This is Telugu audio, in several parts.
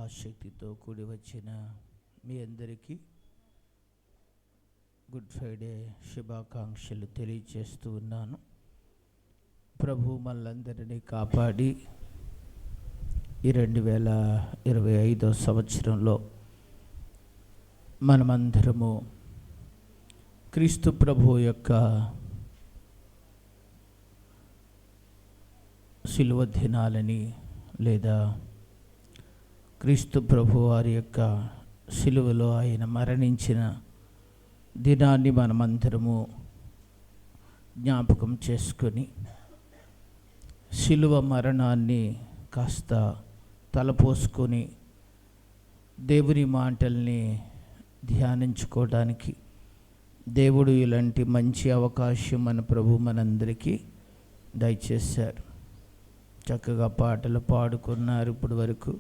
ఆసక్తితో కూడి వచ్చిన మీ అందరికీ గుడ్ ఫ్రైడే శుభాకాంక్షలు తెలియజేస్తూ ఉన్నాను. ప్రభు మనలందరినీ కాపాడి ఈ 2025 సంవత్సరంలో మనమందరము క్రీస్తు ప్రభు యొక్క శిలువ దినాలని లేదా క్రీస్తు ప్రభు వారి యొక్క శిలువలో ఆయన మరణించిన దినాన్ని మనమందరము జ్ఞాపకం చేసుకొని శిలువ మరణాన్ని కాస్త తలపోసుకొని దేవుని మాటల్ని ధ్యానించుకోవడానికి దేవుడు ఇలాంటి మంచి అవకాశం మన ప్రభు మనందరికీ దయచేశారు. చక్కగా పాటలు పాడుకున్నారు ఇప్పటి వరకు,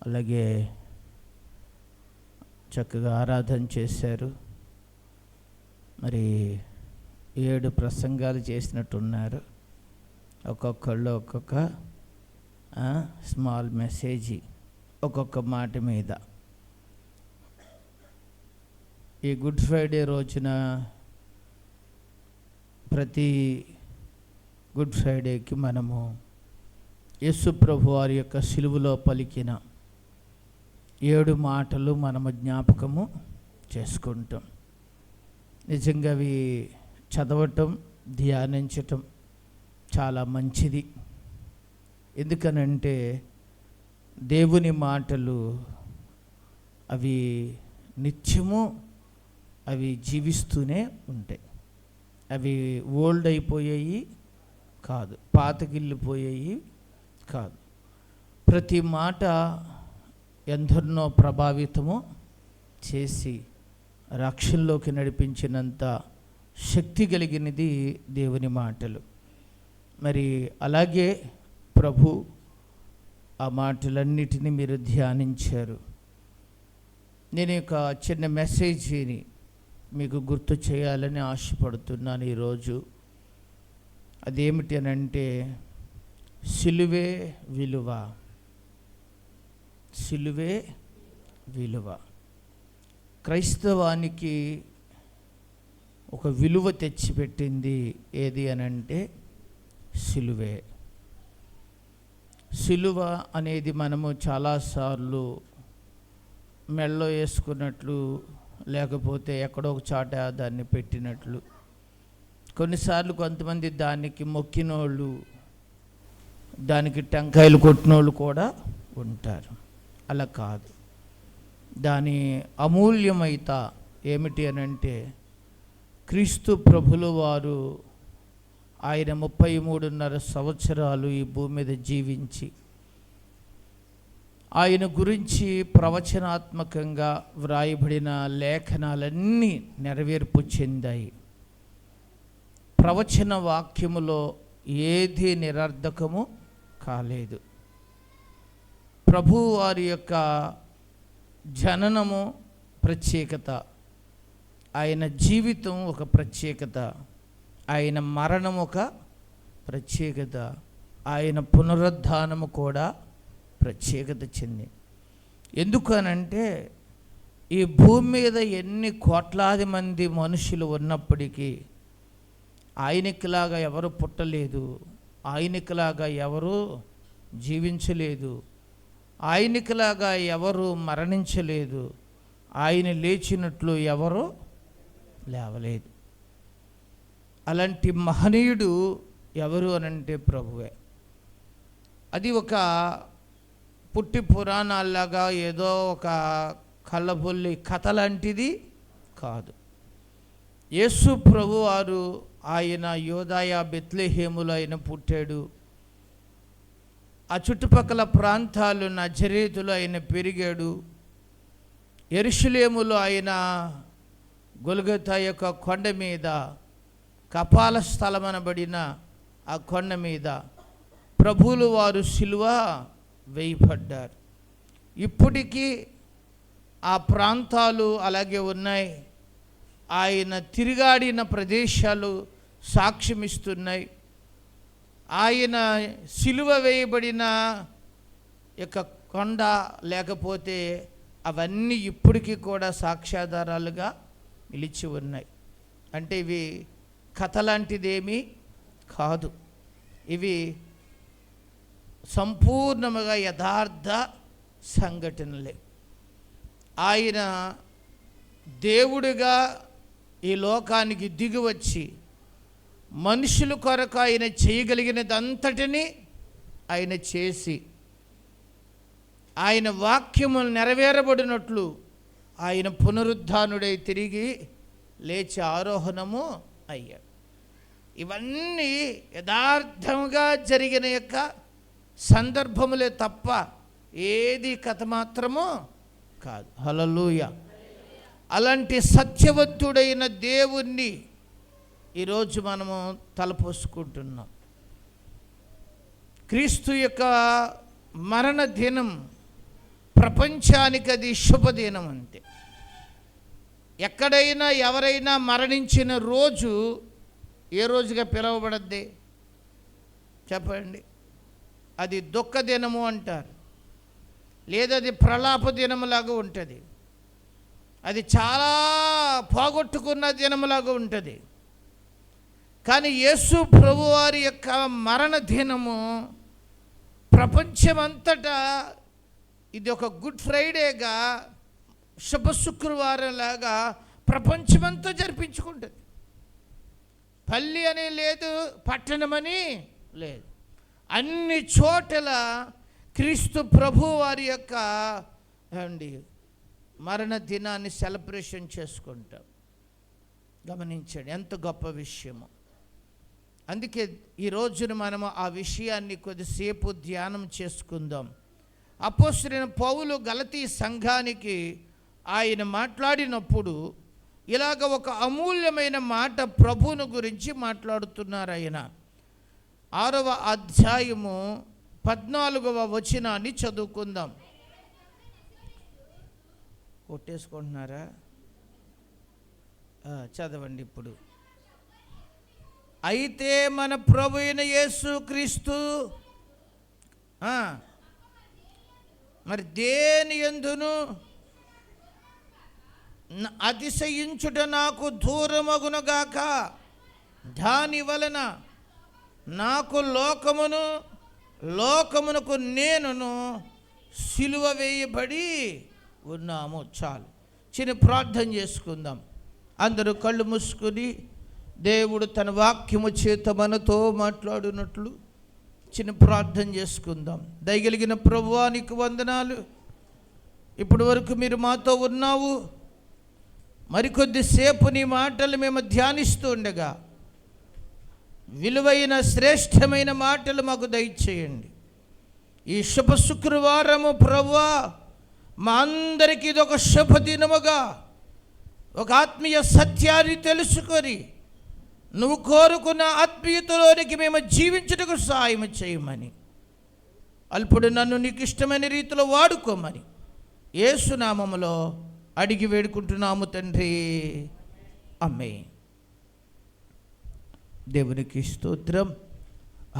అలాగే చక్కగా ఆరాధన చేశారు. మరి 7 ప్రసంగాలు చేసినట్టున్నారు. ఒక్కొక్కళ్ళు ఒక్కొక్క స్మాల్ మెసేజ్ ఒక్కొక్క మాట మీద. ఈ గుడ్ ఫ్రైడే రోజున ప్రతి గుడ్ ఫ్రైడేకి మనము యేసు ప్రభు వారి యొక్క శిలువలో పలికిన 7 మాటలు మనము జ్ఞాపకము చేసుకుంటాం. నిజంగా అవి చదవటం, ధ్యానించటం చాలా మంచిది. ఎందుకనంటే దేవుని మాటలు అవి నిత్యము అవి జీవిస్తూనే ఉంటాయి. అవి ఓల్డ్ అయిపోయాయి కాదు, పాతగిల్లిపోయాయి కాదు. ప్రతి మాట ఎందరినో ప్రభావితము చేసి రక్షణలోకి నడిపించినంత శక్తి కలిగినది దేవుని మాటలు. మరి అలాగే ప్రభు ఆ మాటలన్నిటినీ మీరు ధ్యానించారు. నేను ఒక చిన్న మెసేజ్ని మీకు గుర్తు చేయాలని ఆశపడుతున్నాను ఈరోజు. అదేమిటి అనంటే సిలువే విలువ. సిలువే విలువ. క్రైస్తవానికి ఒక విలువ తెచ్చిపెట్టింది ఏది అనంటే సిలువే. సిలువ అనేది మనము చాలాసార్లు మెడలో వేసుకున్నట్లు, లేకపోతే ఎక్కడో ఒక చాట దాన్ని పెట్టినట్లు, కొన్నిసార్లు కొంతమంది దానికి మొక్కినోళ్ళు, దానికి టెంకాయలు కొట్టినోళ్ళు కూడా ఉంటారు. అలా కాదు. దాని అమూల్యమైత ఏమిటి అనంటే క్రీస్తు ప్రభులు వారు ఆయన 33.5 సంవత్సరాలు ఈ భూమి మీద జీవించి ఆయన గురించి ప్రవచనాత్మకంగా వ్రాయబడిన లేఖనాలన్నీ నెరవేర్పు చెందాయి. ప్రవచన వాక్యములో ఏది నిరర్ధకము కాలేదు. ప్రభు వారి యొక్క జననము ప్రత్యేకత, ఆయన జీవితం ఒక ప్రత్యేకత, ఆయన మరణం ఒక ప్రత్యేకత, ఆయన పునరుద్ధానము కూడా ప్రత్యేకత చెంది. ఎందుకనంటే ఈ భూమి మీద ఎన్ని కోట్లాది మంది మనుషులు ఉన్నప్పటికీ ఆయనకిలాగా ఎవరు పుట్టలేదు, ఆయనకిలాగా ఎవరు జీవించలేదు, ఆయనకిలాగా ఎవరు మరణించలేదు, ఆయన లేచినట్లు ఎవరు లేవలేదు. అలాంటి మహనీయుడు ఎవరు అనంటే ప్రభువే. అది ఒక పుట్టి పురాణాల్లాగా ఏదో ఒక కళ్ళబొల్లి కథ లాంటిది కాదు. యేసు ప్రభు వారు ఆయన యోదాయ బెత్లెహేములో ఆయన పుట్టాడు. ఆ చుట్టుపక్కల ప్రాంతాలు నజరేతులో ఆయన పెరిగాడు. యెరూషలేములో ఆయన గొల్గొతా యొక్క కొండ మీద, కపాల స్థలం అనబడిన ఆ కొండ మీద ప్రభువులు వారు సిలువ వేయబడ్డారు. ఇప్పటికీ ఆ ప్రాంతాలు అలాగే ఉన్నాయి. ఆయన తిరిగాడిన ప్రదేశాలు సాక్ష్యమిస్తున్నాయి. ఆయన సిలువ వేయబడిన యొక్క కొండ లేకపోతే అవన్నీ ఇప్పటికీ కూడా సాక్ష్యాధారాలుగా నిలిచి ఉన్నాయి. అంటే ఇవి కథ లాంటిదేమీ కాదు, ఇవి సంపూర్ణముగా యథార్థ సంఘటనలే. ఆయన దేవుడిగా ఈ లోకానికి దిగివచ్చి మనుషుల కొరకు ఆయన చేయగలిగినదంతటినీ ఆయన చేసి, ఆయన వాక్యములు నెరవేరబడినట్లు ఆయన పునరుద్ధానుడై తిరిగి లేచి ఆరోహణము అయ్యాడు. ఇవన్నీ యథార్థంగా జరిగిన యొక్క సందర్భములే తప్ప ఏది కథ మాత్రము కాదు. హల్లెలూయా. అలాంటి సత్యవంతుడైన దేవుణ్ణి ఈరోజు మనము తలపోసుకుంటున్నాం. క్రీస్తు యొక్క మరణ దినం ప్రపంచానికి అది శుభదినం. అంతే. ఎక్కడైనా ఎవరైనా మరణించిన రోజు ఏ రోజుగా పిలువబడద్ది చెప్పండి? అది దుఃఖ దినము అంటారు, లేదా అది ప్రలాప దినములాగా ఉంటుంది, అది చాలా పోగొట్టుకున్న దినములాగా ఉంటుంది. కానీ యేసు ప్రభువారి యొక్క మరణ దినము ప్రపంచమంతటా ఇది ఒక గుడ్ ఫ్రైడేగా, శుభ శుక్రవారం లాగా ప్రపంచమంతా జరిపించుకుంటుంది. పల్లి అని లేదు, పట్టణమని లేదు, అన్ని చోట్ల క్రీస్తు ప్రభు వారి యొక్క మరణ దినాన్ని సెలబ్రేషన్ చేసుకుంటాం. గమనించండి ఎంత గొప్ప విషయము. అందుకే ఈ రోజున మనము ఆ విషయాన్ని కొద్దిసేపు ధ్యానం చేసుకుందాం. అపోస్తలుడైన పౌలు గలతీ సంఘానికి ఆయన మాట్లాడినప్పుడు ఇలాగ ఒక అమూల్యమైన మాట ప్రభువును గురించి మాట్లాడుతున్నారు. ఆయన 6వ అధ్యాయము 14వ వచనాన్ని చదువుకుందాం. కొట్టేసుకుంటున్నారా? చదవండి ఇప్పుడు. అయితే మన ప్రభు అయిన యేసు క్రీస్తు మరి దేని యందును అతిశయించుట నాకు దూరమగునుగాక, దాని వలన నాకు లోకమునకు నేనును సిలువ వేయబడి ఉన్నాము. చాలు, చిన్న ప్రార్థన చేసుకుందాం. అందరూ కళ్ళు మూసుకుని దేవుడు తన వాక్యము చేత మనతో మాట్లాడినట్లు చిన్న ప్రార్థన చేసుకుందాం. దయగలిగిన ప్రభువా నీకు వందనాలు. ఇప్పటి వరకు మీరు మాతో ఉన్నావు. మరికొద్దిసేపు నీ మాటలు మేము ధ్యానిస్తూ ఉండగా విలువైన శ్రేష్టమైన మాటలు మాకు దయచేయండి. ఈ శుభ శుక్రవారము ప్రభువా మా అందరికీ ఇది ఒక శుభదినముగా, ఒక ఆత్మీయ సత్యాన్ని తెలుసుకొని నువ్వు కోరుకున్న ఆత్మీయతలోనికి మేము జీవించుటకు సహాయం చేయమని, అల్పుడు నన్ను నీకు ఇష్టమైన రీతిలో వాడుకోమని యేసు నామములో అడిగి వేడుకుంటున్నాము తండ్రి, ఆమేన్. దేవునికి స్తోత్రం.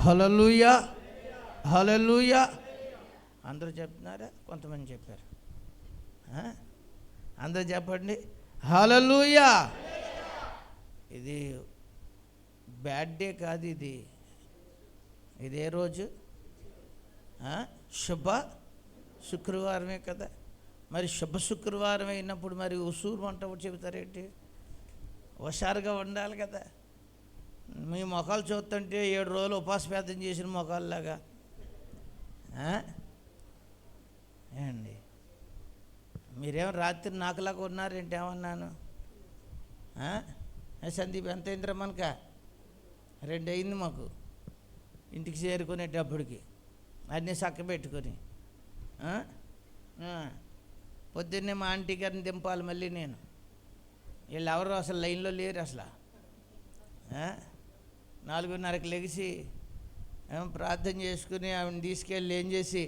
హల్లెలూయా, హల్లెలూయా. అందరూ చెప్తున్నారా? కొంతమంది చెప్పారు. అందరూ చెప్పండి హల్లెలూయా. ఇది బ్యాడ్ డే కాదు, ఇదే రోజు శుభ శుక్రవారమే కదా. మరి శుభ శుక్రవారం అయినప్పుడు మరి ఉసూరు వంట చెబుతారేంటి? హుషారుగా ఉండాలి కదా. మీ మొఖాలు చూస్తుంటే 7 రోజులు ఉపాస ప్రార్థన చేసిన మొఖాల్లాగా ఏమండి? మీరేమో రాత్రి నాకులాగా ఉన్నారేంటి? ఏమన్నాను? సందీప్ ఎంత అయిందిరా? మనక 2 అయింది మాకు ఇంటికి చేరుకునేటప్పటికి, అన్నీ చక్క పెట్టుకొని. పొద్దున్నే మా ఆంటీ గారిని దింపాలి మళ్ళీ నేను. వీళ్ళు ఎవరు అసలు లైన్లో లేరు అసలు. 4:30కి లెగిసి ప్రార్థన చేసుకుని ఆవిడని తీసుకెళ్ళి ఏం చేసి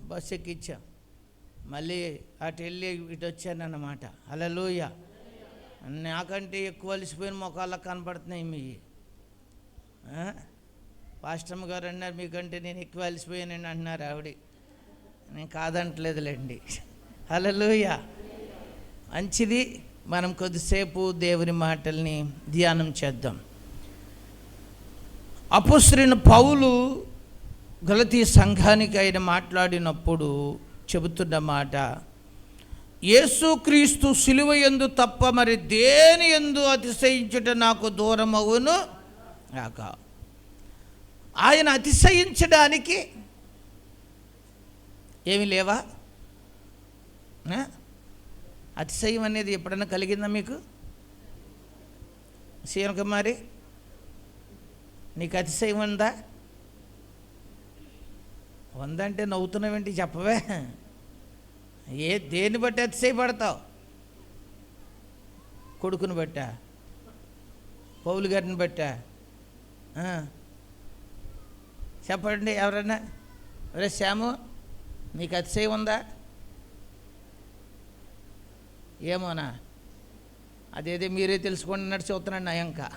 బస్సు ఎక్కించాం. మళ్ళీ అటు వెళ్ళి ఇటు వచ్చానన్నమాట. హల్లెలూయా. నాకంటే ఎక్కువ అలసిపోయిన మొఖాలకు కనపడుతున్నాయి మీ. పాస్టమ్ గారు అన్నారు మీకంటే నేను ఎక్కువ అలసిపోయానని అంటున్నారు ఆవిడ. నేను కాదంటలేదులేండి. హల్లెలూయా. మంచిది. మనం కొద్దిసేపు దేవుని మాటల్ని ధ్యానం చేద్దాం. అపోస్తలుడైన పౌలు గలతీ సంఘానికి ఆయన మాట్లాడినప్పుడు చెబుతున్న మాట, యేసుక్రీస్తు సిలువ యందు తప్ప మరి దేని యందు అతిశయించుట నాకు దూరమవును గాక. ఆయన అతిశయించడానికి ఏమి లేవా? అతిశయం అనేది ఎప్పుడైనా కలిగిందా మీకు? సీఎం కుమారి, నీకు అతిశయం ఉందా? ఉందంటే నవ్వుతున్నావేంటి? చెప్పవే. దేన్ని బట్టి అతిశయపడతావు? కొడుకుని బట్టా? పౌలు గారిని బట్టా? చెప్పండి ఎవరన్నా. అరే శ్యాము, నీకు అతిశయం ఉందా? ఏమోనా? అదేదో మీరే తెలుసుకోండి అన్నట్టు చూస్తున్నాడు నా ఇంకా.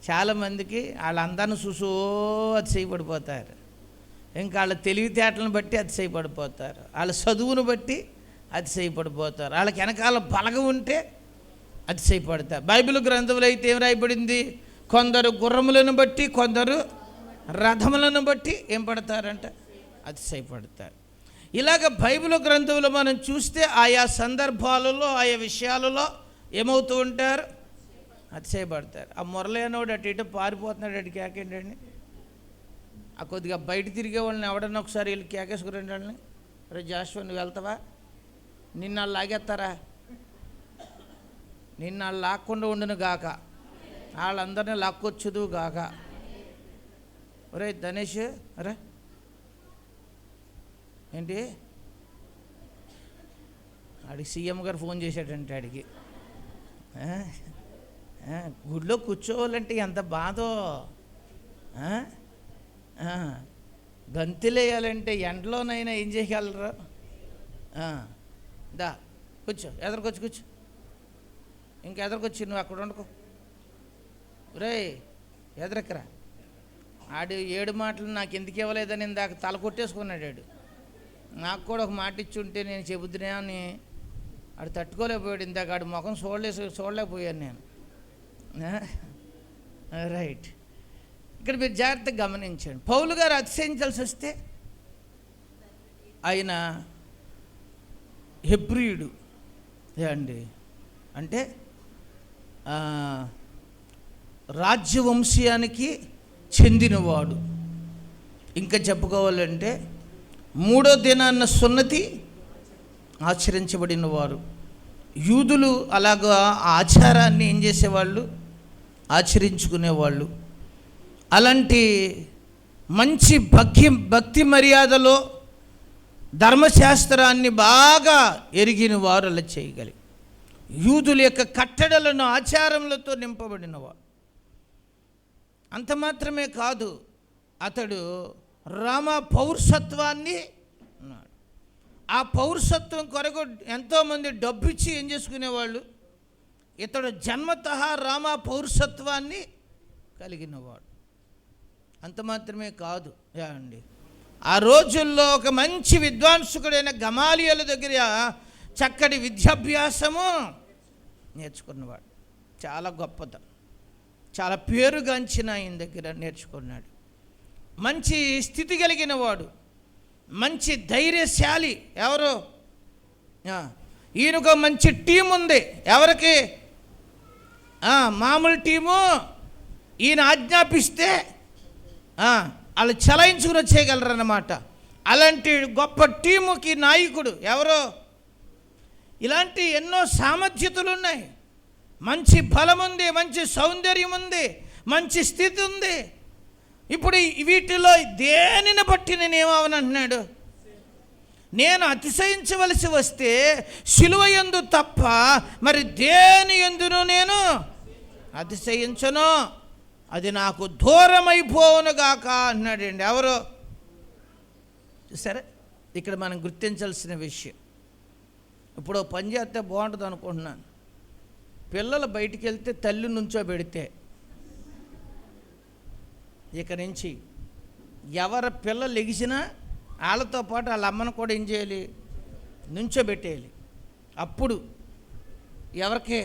చాలామందికి వాళ్ళందరిని చూసో అతిశయపడిపోతారు. ఇంకా వాళ్ళ తెలివితేటలను బట్టి అతిశయపడిపోతారు, వాళ్ళ చదువును బట్టి అతిశయపడిపోతారు, వాళ్ళకి వెనకాల బలగం ఉంటే అతిశయపడతారు. బైబిల్ గ్రంథంలో అయితే ఏం రాయబడింది? కొందరు గుర్రములను బట్టి, కొందరు రథములను బట్టి ఏం పడతారంట? అతిశయపడతారు. ఇలాగ బైబిల్ గ్రంథంలో మనం చూస్తే ఆయా సందర్భాలలో ఆయా విషయాలలో ఏమవుతూ ఉంటారు? అతిశయపడతారు. ఆ మురళైనోడు అటు ఇటు పారిపోతున్నాడు, అటు కేకేంటండి. ఆ కొద్దిగా బయట తిరిగే వాళ్ళని ఎవడన్నా ఒకసారి వీళ్ళు కేకేసుకురండి వాళ్ళని. రే జాషువా, నువ్వు వెళ్తావా? నిన్న వాళ్ళు లాగేస్తారా? నిన్న వాళ్ళు లాక్కుండా ఉండును గాక, వాళ్ళందరినీ లాక్కొచ్చుదు గాక. ఒరే ధనేష్, అరే ఏంటి ఆడికి సీఎం గారు ఫోన్ చేశాడంటే ఆడికి గుడిలో కూర్చోవాలంటే ఎంత బాధో, గంతులేయాలంటే ఎండలోనైనా ఏం చేయగలరు? దా కూర్చో, ఎదరికొచ్చి కూర్చో, ఇంకా ఎదరికొచ్చి నువ్వు అక్కడ వండుకో. రే ఎదరెక్కరా. ఆడు 7 మాటలు నాకు ఎందుకు ఇవ్వలేదని ఇందాక తల కొట్టేసుకున్నాడు ఆడు. నాకు కూడా ఒక మాట ఇచ్చి ఉంటే నేను చెబుతున్నా అని ఆడు తట్టుకోలేకపోయాడు. ఇందాక ఆడు ముఖం చూడలేకపోయాను నేను. రైట్. ఇక్కడ మీరు జాగ్రత్తగా గమనించండి. పౌలు గారు అతిశయించాల్సి వస్తే ఆయన హెబ్రీయుడు అండి, అంటే రాజ్యవంశీయానికి చెందినవాడు. ఇంకా చెప్పుకోవాలంటే 3వ దినాన్న సున్నతి ఆచరించబడినవారు. యూదులు అలాగా ఆచారాన్ని ఏం చేసేవాళ్ళు? ఆచరించుకునేవాళ్ళు. అలాంటి మంచి భక్తి మర్యాదలో ధర్మశాస్త్రాన్ని బాగా ఎరిగిన వారు అలా చేయగలిగి, యూదుల యొక్క కట్టడలను ఆచారములతో నింపబడినవాడు. అంత మాత్రమే కాదు, అతడు రామ పౌరసత్వాన్ని ఉన్నాడు. ఆ పౌరసత్వం కొరకు ఎంతోమంది డబ్బిచ్చి ఏం చేసుకునేవాళ్ళు? ఇతడు జన్మతః రామ పౌరసత్వాన్ని కలిగినవాడు. అంత మాత్రమే కాదు అండి, ఆ రోజుల్లో ఒక మంచి విద్వాంసుకుడైన గమాలియల దగ్గర చక్కటి విద్యాభ్యాసము నేర్చుకున్నవాడు. చాలా గొప్పత, చాలా పేరుగాంచిన ఆయన దగ్గర నేర్చుకున్నాడు. మంచి స్థితి కలిగిన వాడు, మంచి ధైర్యశాలి. ఎవరు? ఈయనకు మంచి టీం ఉంది. ఎవరికి? మామూలు టీము. ఈయన ఆజ్ఞాపిస్తే వాళ్ళు చలాయించుకుని వచ్చేయగలరు అన్నమాట. అలాంటి గొప్ప టీముకి నాయకుడు ఎవరో? ఇలాంటి ఎన్నో సామర్థ్యతలు ఉన్నాయి. మంచి బలం ఉంది, మంచి సౌందర్యం ఉంది, మంచి స్థితి ఉంది. ఇప్పుడు వీటిలో దేనిని బట్టి నేనేమవనంటున్నాడు? నేను అతిశయించవలసి వస్తే సిలువ యందు తప్ప మరి దేని యందును నేను అతిశయించను, అది నాకు దూరమైపోవును గాక అన్నాడండి. ఎవరు? సరే, ఇక్కడ మనం గుర్తించాల్సిన విషయం, ఇప్పుడు పని చేస్తే బాగుంటుంది అనుకుంటున్నాను. పిల్లలు బయటికి వెళ్తే తల్లి నుంచో పెడితే ఇక నుంచి ఎవరి పిల్లలు లెగిసినా వాళ్ళతో పాటు వాళ్ళ అమ్మను కూడా ఏం చేయాలి? నుంచోబెట్టేయాలి. అప్పుడు ఎవరికి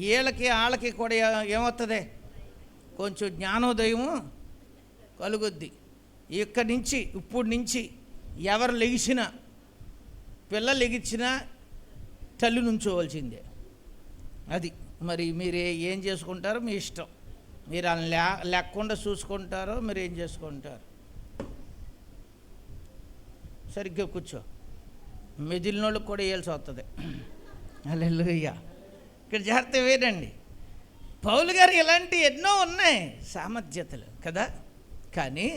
వీళ్ళకి వాళ్ళకి కూడా ఏమవుతుంది? కొంచెం జ్ఞానోదయము కలుగుద్ది. ఇక్కడి నుంచి ఇప్పుడు నుంచి ఎవరు లెగిసినా, పిల్లలు లెగిసినా తల్లి నుంచోవలసిందే. అది మరి మీరు ఏం చేసుకుంటారో మీ ఇష్టం. మీరు వాళ్ళని లేకుండా చూసుకుంటారో మీరు ఏం చేసుకుంటారు. సరిగ్గా కూర్చో. మెదిలినోళ్ళకి కూడా వేయాల్సి వస్తుంది. హల్లెలూయా. ఇక్కడ జాగ్రత్త వేరండి. పౌలు గారు ఇలాంటి ఎన్నో ఉన్నాయి సామర్థ్యతలు కదా. కానీ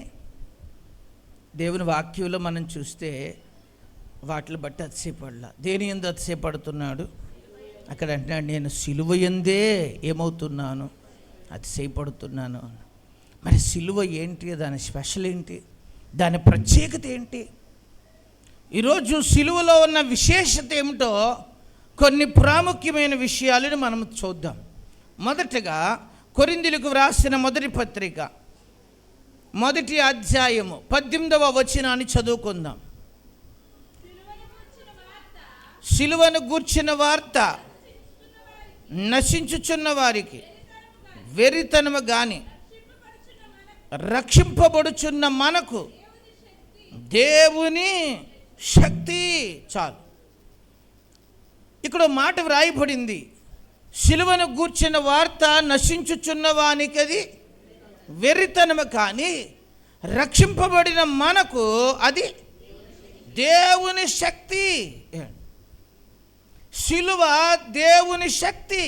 దేవుని వాక్యంలో మనం చూస్తే వాటిని బట్టి అతిశయపడలా. దేని యందు అతిశయపడుతున్నాడు? అక్కడ అంటున్నాడు, నేను సిలువ యందే ఏమవుతున్నాను? అతిశయపడుతున్నాను. మరి సిలువ ఏంటి? దాని స్పెషల్ ఏంటి? దాని ప్రత్యేకత ఏంటి? ఈరోజు సిలువలో ఉన్న విశేషత ఏమిటో కొన్ని ప్రాముఖ్యమైన విషయాలను మనం చూద్దాం. మొదటగా కొరింథీయులకు వ్రాసిన మొదటి పత్రిక 1వ అధ్యాయము 18వ వచనాన్ని చదువుకుందాం. సిలువను గూర్చిన వార్త నశించుచున్న వారికి వెరితనము గాని రక్షింపబడుచున్న మనకు దేవుని శక్తి. చాలు. ఇక్కడ మాట వ్రాయబడింది, సిలువను గూర్చిన వార్త నశించుచున్న వానికి అది వెరితనము కానీ రక్షింపబడిన మనకు అది దేవుని శక్తి. సిలువ దేవుని శక్తి.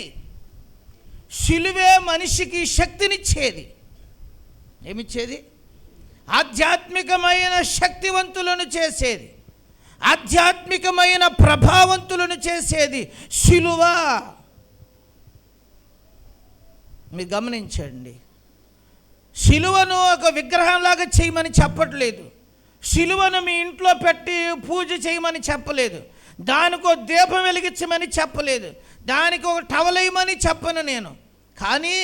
సిలువే మనిషికి శక్తినిచ్చేది. ఏమిచ్చేది? ఆధ్యాత్మికమైన శక్తివంతులను చేసేది, ఆధ్యాత్మికమైన ప్రభావంతులను చేసేది సిలువ. మీరు గమనించండి, సిలువను ఒక విగ్రహంలాగా చేయమని చెప్పట్లేదు. సిలువను మీ ఇంట్లో పెట్టి పూజ చేయమని చెప్పలేదు. దానికో దీపం వెలిగించమని చెప్పలేదు. దానికి ఒక టవలేయమని చెప్పను నేను. కానీ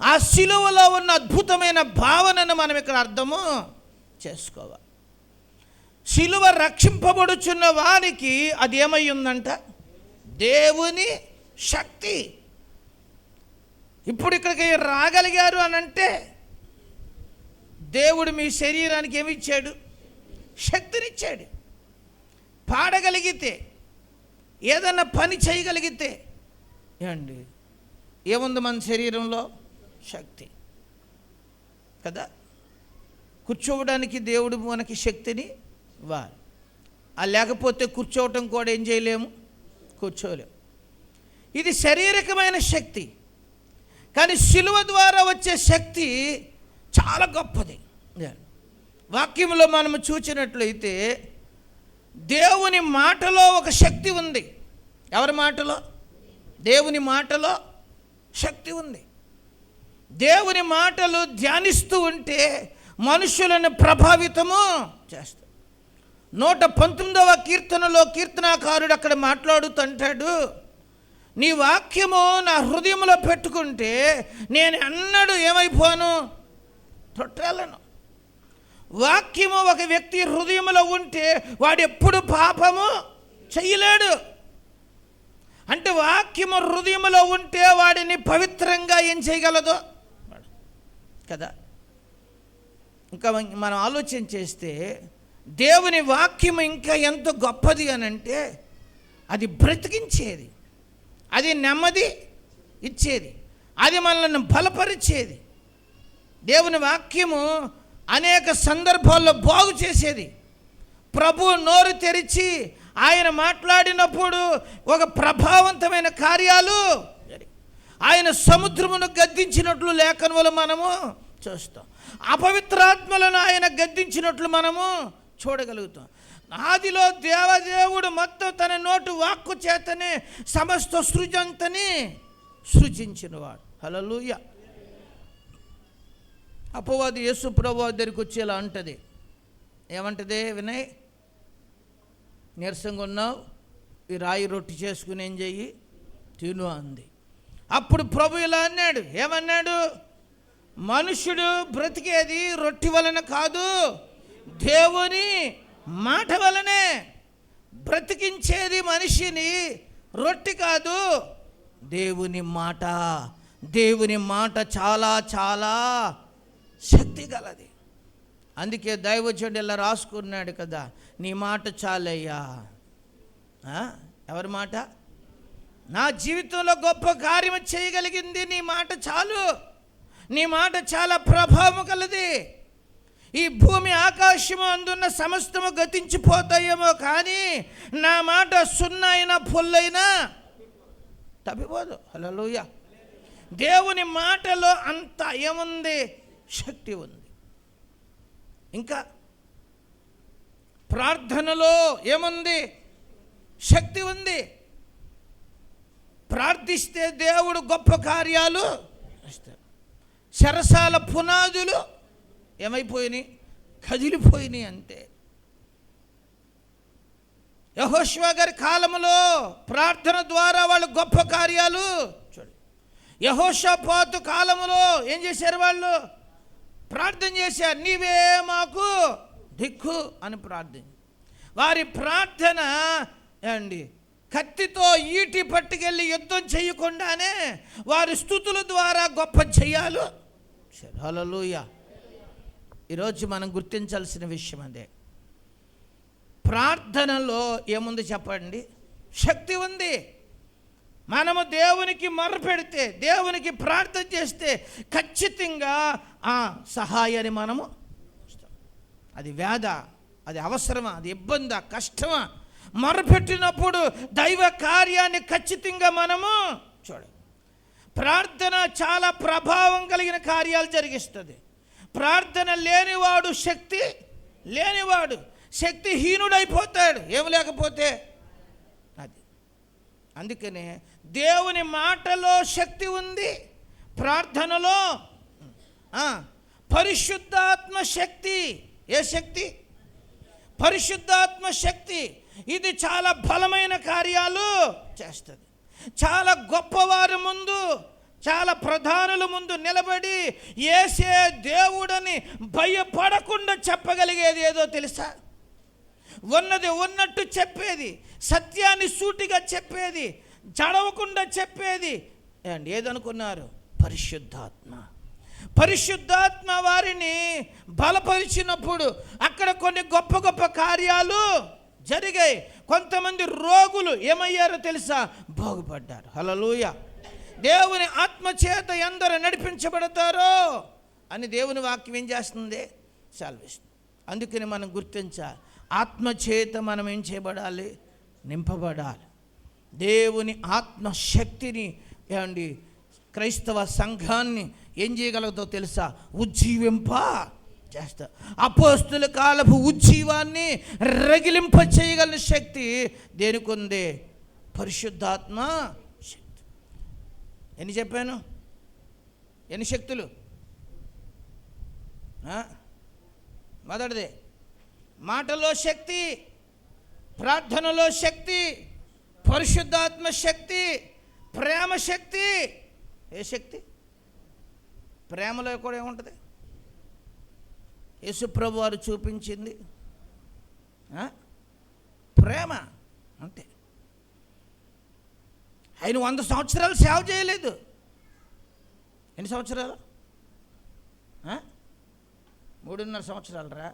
ఆ సిలువలో ఉన్న అద్భుతమైన భావనను మనం ఇక్కడ అర్థము చేసుకోవాలి. సిలువ రక్షింపబడుచున్న వారికి అది ఏమై ఉందంట? దేవుని శక్తి. ఇప్పుడు ఇక్కడికి రాగలిగారు అని అంటే దేవుడు మీ శరీరానికి ఏమి ఇచ్చాడు? శక్తినిచ్చాడు. పాడగలిగితే, ఏదన్నా పని చేయగలిగితే ఏమండి ఏముంది మన శరీరంలో? శక్తి కదా. కూర్చోవడానికి దేవుడు మనకి శక్తిని ఇవ్వాలి. లేకపోతే కూర్చోవటం కూడా ఏం చేయలేము, కూర్చోలేము. ఇది శారీరకమైన శక్తి. కానీ సిలువ ద్వారా వచ్చే శక్తి చాలా గొప్పది. వాక్యంలో మనము చూసినట్లయితే దేవుని మాటలో ఒక శక్తి ఉంది. ఎవరి మాటలో? దేవుని మాటలో శక్తి ఉంది. దేవుని మాటలు ధ్యానిస్తూ ఉంటే మనుషులను ప్రభావితము చేస్తాయి. 119వ కీర్తనలో కీర్తనాకారుడు అక్కడ మాట్లాడుతుంటాడు, నీ వాక్యము నా హృదయంలో పెట్టుకుంటే నేను అన్నడు ఏమైపోను? తొట్టాలను. వాక్యము ఒక వ్యక్తి హృదయంలో ఉంటే వాడు ఎప్పుడు పాపము చేయలేడు. అంటే వాక్యము హృదయంలో ఉంటే వాడిని పవిత్రంగా ఏం చేయగలదో కదా. ఇంకా మనం ఆలోచన చేస్తే దేవుని వాక్యం ఇంకా ఎంత గొప్పది అని అంటే అది బ్రతికించేది, అది నెమ్మది ఇచ్చేది, అది మనల్ని బలపరిచేది. దేవుని వాక్యము అనేక సందర్భాల్లో బాగు చేసేది. ప్రభు నోరు తెరిచి ఆయన మాట్లాడినప్పుడు ఒక ప్రభావవంతమైన కార్యాలు, ఆయన సముద్రమును గద్దించినట్లు లేఖనములు మనము చూస్తాం. అపవిత్రాత్మలను ఆయన గద్దించినట్లు మనము చూడగలుగుతాం. ఆదిలో దేవదేవుడు మొత్తం తన నోటు వాక్కు చేతనే సమస్త సృజంతని సృజించినవాడు. హల్లెలూయా. అపవాది యేసు ప్రభువు దగ్గరికి వచ్చి ఇలా అంటది. ఏమంటది? వినయ్, నీరసంగా ఉన్నావు, ఈ రాయి రొట్టి చేసుకుని ఏం చెయ్యి? తిను అంది. అప్పుడు ప్రభు ఇలా అన్నాడు. ఏమన్నాడు? మనుషుడు బ్రతికేది రొట్టె వలన కాదు, దేవుని మాట వలనే. బ్రతికించేది మనిషిని రొట్టె కాదు, దేవుని మాట. దేవుని మాట చాలా చాలా శక్తి గలది. అందుకే దైవజనుడు ఇలా రాసుకున్నాడు కదా, నీ మాట చాలయ్యా. ఎవరి మాట? నా జీవితంలో గొప్ప కార్యం చేయగలిగింది నీ మాట చాలు. నీ మాట చాలా ప్రభావం కలది. ఈ భూమి ఆకాశము అందున్న సమస్తము గతించిపోతాయేమో, కానీ నా మాట సున్నా అయినా పొల్లైనా తప్పిపోదు. హల్లెలూయా. దేవుని మాటలో అంత ఏముంది? శక్తి ఉంది. ఇంకా ప్రార్థనలో ఏముంది? శక్తి ఉంది. ప్రార్థిస్తే దేవుడు గొప్ప కార్యాలు చేస్తాడు. చెరసాల పునాదులు ఏమైపోయినాయి? కదిలిపోయినాయి అంతే. యెహోషువ గారి కాలంలో ప్రార్థన ద్వారా వాళ్ళు గొప్ప కార్యాలు చూడండి. యెహోషాపాతు కాలంలో ఏం చేశారు? వాళ్ళు ప్రార్థన చేశారు, నీవే మాకు దిక్కు అని ప్రార్థన. వారి ప్రార్థన అండి కత్తితో ఈటి పట్టుకెళ్ళి యుద్ధం చేయకుండానే వారి స్తుతుల ద్వారా గొప్ప జయాలు. హల్లెలూయా. ఈరోజు మనం గుర్తించాల్సిన విషయం అదే. ప్రార్థనలో ఏముంది చెప్పండి? శక్తి ఉంది. మనము దేవునికి మొర్రపెడితే, దేవునికి ప్రార్థన చేస్తే ఖచ్చితంగా ఆ సహాయాన్ని మనము, అది వ్యాధ, అది అవసరమా, అది ఇబ్బందా, కష్టమా, మొర్రపెట్టినప్పుడు దైవ కార్యాన్ని ఖచ్చితంగా మనము చూడాలి. ప్రార్థన చాలా ప్రభావం కలిగిన కార్యాలు జరిగిస్తుంది. ప్రార్థన లేనివాడు లేనివాడు శక్తిహీనుడైపోతాడు, ఏమి లేకపోతే అది. అందుకనే దేవుని మాటలో శక్తి ఉంది, ప్రార్థనలో పరిశుద్ధాత్మ శక్తి. ఏ శక్తి? పరిశుద్ధాత్మ శక్తి. ఇది చాలా బలమైన కార్యాలు చేస్తుంది. చాలా గొప్పవారి ముందు, చాలా ప్రధానుల ముందు నిలబడి యేసే దేవుడని భయపడకుండా చెప్పగలిగేది ఏదో తెలుసా? ఉన్నది ఉన్నట్టు చెప్పేది, సత్యాన్ని సూటిగా చెప్పేది, జడవకుండా చెప్పేది. అండ్ ఏదనుకున్నారు? పరిశుద్ధాత్మ. పరిశుద్ధాత్మ వారిని బలపరిచినప్పుడు అక్కడ కొన్ని గొప్ప గొప్ప కార్యాలు జరిగాయి. కొంతమంది రోగులు ఏమయ్యారో తెలుసా? బాగుపడ్డారు. హల్లెలూయా. దేవుని ఆత్మ చేత ఎందరు నడిపించబడతారో అని దేవుని వాక్యం ఏం చేస్తుంది? సెలవిస్తుంది. అందుకని మనం గుర్తించాలి, ఆత్మ చేత మనం ఏం చేయబడాలి? నింపబడాలి. దేవుని ఆత్మ శక్తిని ఏమండి క్రైస్తవ సంఘాన్ని ఏం చేయగలదో తెలుసా? ఉజ్జీవింప చేస్తా. అపోస్తుల కాలపు ఉజ్జీవాన్ని రగిలింప చేయగలిగిన శక్తి దేనికి ఉంది? పరిశుద్ధాత్మ శక్తి. ఎన్ని చెప్పాను? ఎన్ని శక్తులు? మొదటిదే మాటలో శక్తి, ప్రార్థనలో శక్తి, పరిశుద్ధాత్మ శక్తి, ప్రేమ శక్తి. ఏ శక్తి? ప్రేమలో కూడా ఏముంటుంది? యేసుప్రభు వారు చూపించింది ప్రేమ అంతే. ఆయన 100 సంవత్సరాలు సేవ చేయలేదు. ఎన్ని సంవత్సరాలు? 3.5 సంవత్సరాలు రా.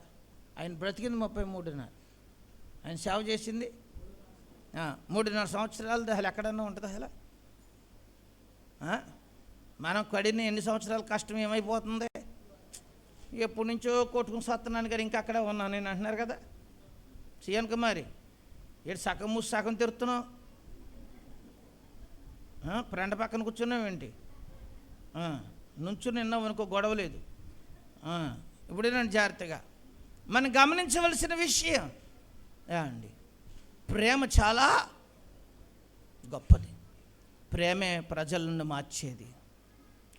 ఆయన బ్రతికింది 33.5. ఆయన సేవ చేసింది 3.5 సంవత్సరాలు. అసలు ఎక్కడన్నా ఉంటుంది అసలు? మనం కడిన ఎన్ని సంవత్సరాల కష్టం ఏమైపోతుంది? ఎప్పటి నుంచో కొట్టుకుని సత్తున్నాను కానీ ఇంకా అక్కడే ఉన్నాను నేను అంటున్నారు కదా సీఎన్ కుమారి. ఏడు సగం మూసి సగం తిరుతున్నావు, ఫ్రెండ్ పక్కన కూర్చున్నావు ఏంటి? నుంచుని నిన్నావు అనుకో, గొడవ లేదు. ఇప్పుడే నన్ను జాగ్రత్తగా మనం గమనించవలసిన విషయం అండి, ప్రేమ చాలా గొప్పది. ప్రేమే ప్రజలను మార్చేది,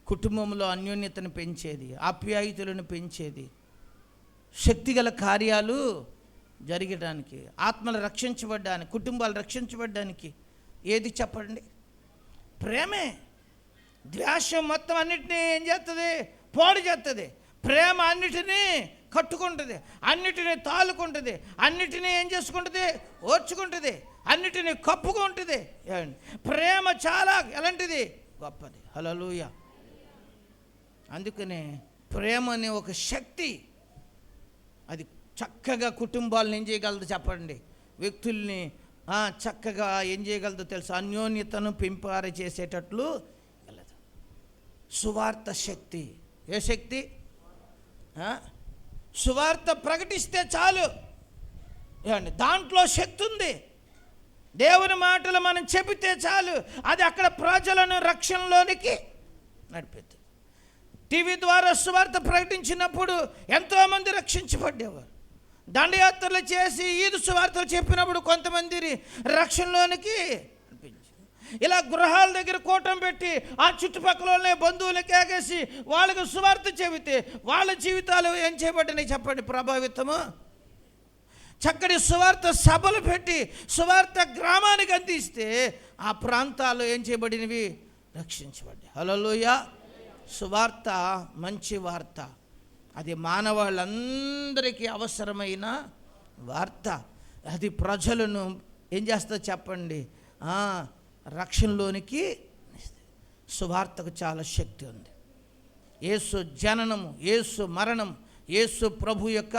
కుటుంబంలో అన్యోన్యతను పెంచేది, ఆప్యాయతలను పెంచేది, శక్తిగల కార్యాలు జరగడానికి, ఆత్మలు రక్షించబడ్డానికి, కుటుంబాలు రక్షించబడ్డానికి ఏది చెప్పండి? ప్రేమే. ద్వేషం మొత్తం అన్నిటినీ ఏం చేస్తుంది? పాడు చేస్తుంది. ప్రేమ అన్నిటినీ కట్టుకుంటుంది, అన్నిటినీ తాలుకుంటుంది, అన్నిటినీ ఏం చేసుకుంటుంది, ఓర్చుకుంటుంది, అన్నిటినీ కప్పుకుంటుంది. ప్రేమ చాలా ఎలాంటిది, గొప్పది. హల్లెలూయా. అందుకనే ప్రేమ అనే ఒక శక్తి, అది చక్కగా కుటుంబాలను ఏం చేయగలదు చెప్పండి, వ్యక్తుల్ని చక్కగా ఏం చేయగలదో తెలుసు, అన్యోన్యతను పెంపార చేసేటట్లు వెళ్ళదు. సువార్త శక్తి. ఏ శక్తి? సువార్త ప్రకటిస్తే చాలు. ఏమండి, దాంట్లో శక్తి ఉంది. దేవుని మాటలు మనం చెబితే చాలు, అది అక్కడ ప్రజలను రక్షణలోనికి నడిపిస్తుంది. టీవీ ద్వారా సువార్త ప్రకటించినప్పుడు ఎంతోమంది రక్షించబడేవారు. దండయాత్రలు చేసి ఈదు సువార్తలు చెప్పినప్పుడు కొంతమందిని రక్షణలోనికి నడిపించారు. ఇలా గృహాల దగ్గర కూటం పెట్టి ఆ చుట్టుపక్కలనే బంధువులకి ఏగేసి వాళ్ళకు సువార్త చెబితే వాళ్ళ జీవితాలు ఏం చేయబడినాయి చెప్పండి, ప్రభావితము. చక్కటి సువార్త సభలు పెట్టి సువార్త గ్రామానికి అందిస్తే ఆ ప్రాంతాలు ఏం చేయబడినవి, రక్షించబడ్డాయి. హల్లెలూయా. సువార్త మంచి వార్త, అది మానవాళ్ళందరికీ అవసరమైన వార్త. అది ప్రజలను ఏం చేస్తుందో చెప్పండి, రక్షణలోనికి. సువార్తకు చాలా శక్తి ఉంది. యేసు జననము, యేసు మరణం, యేసు ప్రభు యొక్క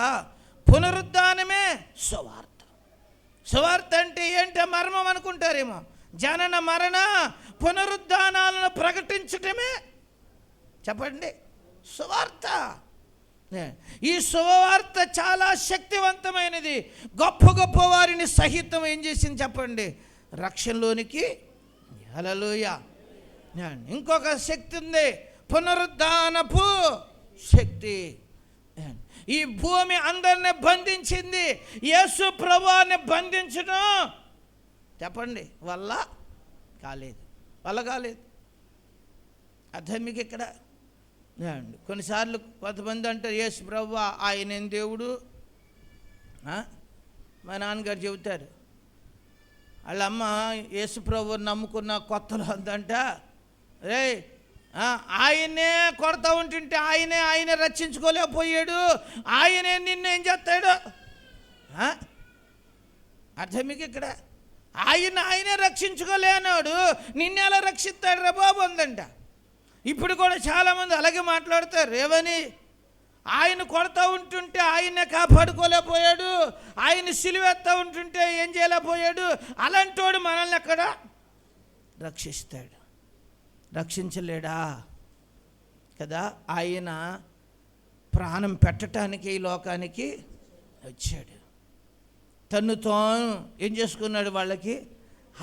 పునరుద్ధానమే సువార్త. సువార్త అంటే ఏంటో మర్మం అనుకుంటారేమో. జనన మరణ పునరుద్ధానాలను ప్రకటించటమే చెప్పండి సువార్త. ఈ శుభవార్త చాలా శక్తివంతమైనది. గొప్ప గొప్ప వారిని సహితం ఏం చేసింది చెప్పండి, రక్షణలోనికి. హల్లెలూయా. ఇంకొక శక్తి ఉంది, పునరుద్ధానపు శక్తి. ఈ భూమి అందరిని బంధించింది, యేసు ప్రభువుని బంధించడం చెప్పండి వల్ల కాలేదు. అర్థం మీకు ఇక్కడ. కొన్నిసార్లు కొంతమంది అంటారు, యేసు ప్రభువా ఆయనేం దేవుడు. మా నాన్నగారు చెబుతారు, వాళ్ళమ్మ యేసు ప్రభువుని నమ్ముకున్న కొత్తలో అందంట, రే ఆయనే కొడతా ఉంటుంటే ఆయనే రక్షించుకోలేకపోయాడు, ఆయనే నిన్ను ఏం చేస్తాడు. అర్థం మీకు ఇక్కడ. ఆయనే రక్షించుకోలేనాడు, నిన్నెలా రక్షిస్తాడు రా బాబు అందంట. ఇప్పుడు కూడా చాలామంది అలాగే మాట్లాడతారు. ఏమని? ఆయన కొడతా ఉంటుంటే ఆయనే కాపాడుకోలేకపోయాడు, ఆయన సిలువెత్తా ఉంటుంటే ఏం చేయలేకపోయాడు, అలాంటి వాడు మనల్ని ఎక్కడ రక్షిస్తాడు? రక్షించలేడా కదా. ఆయన ప్రాణం పెట్టడానికి ఈ లోకానికి వచ్చాడు. తన్ను తాను ఏం చేసుకున్నాడు, వాళ్ళకి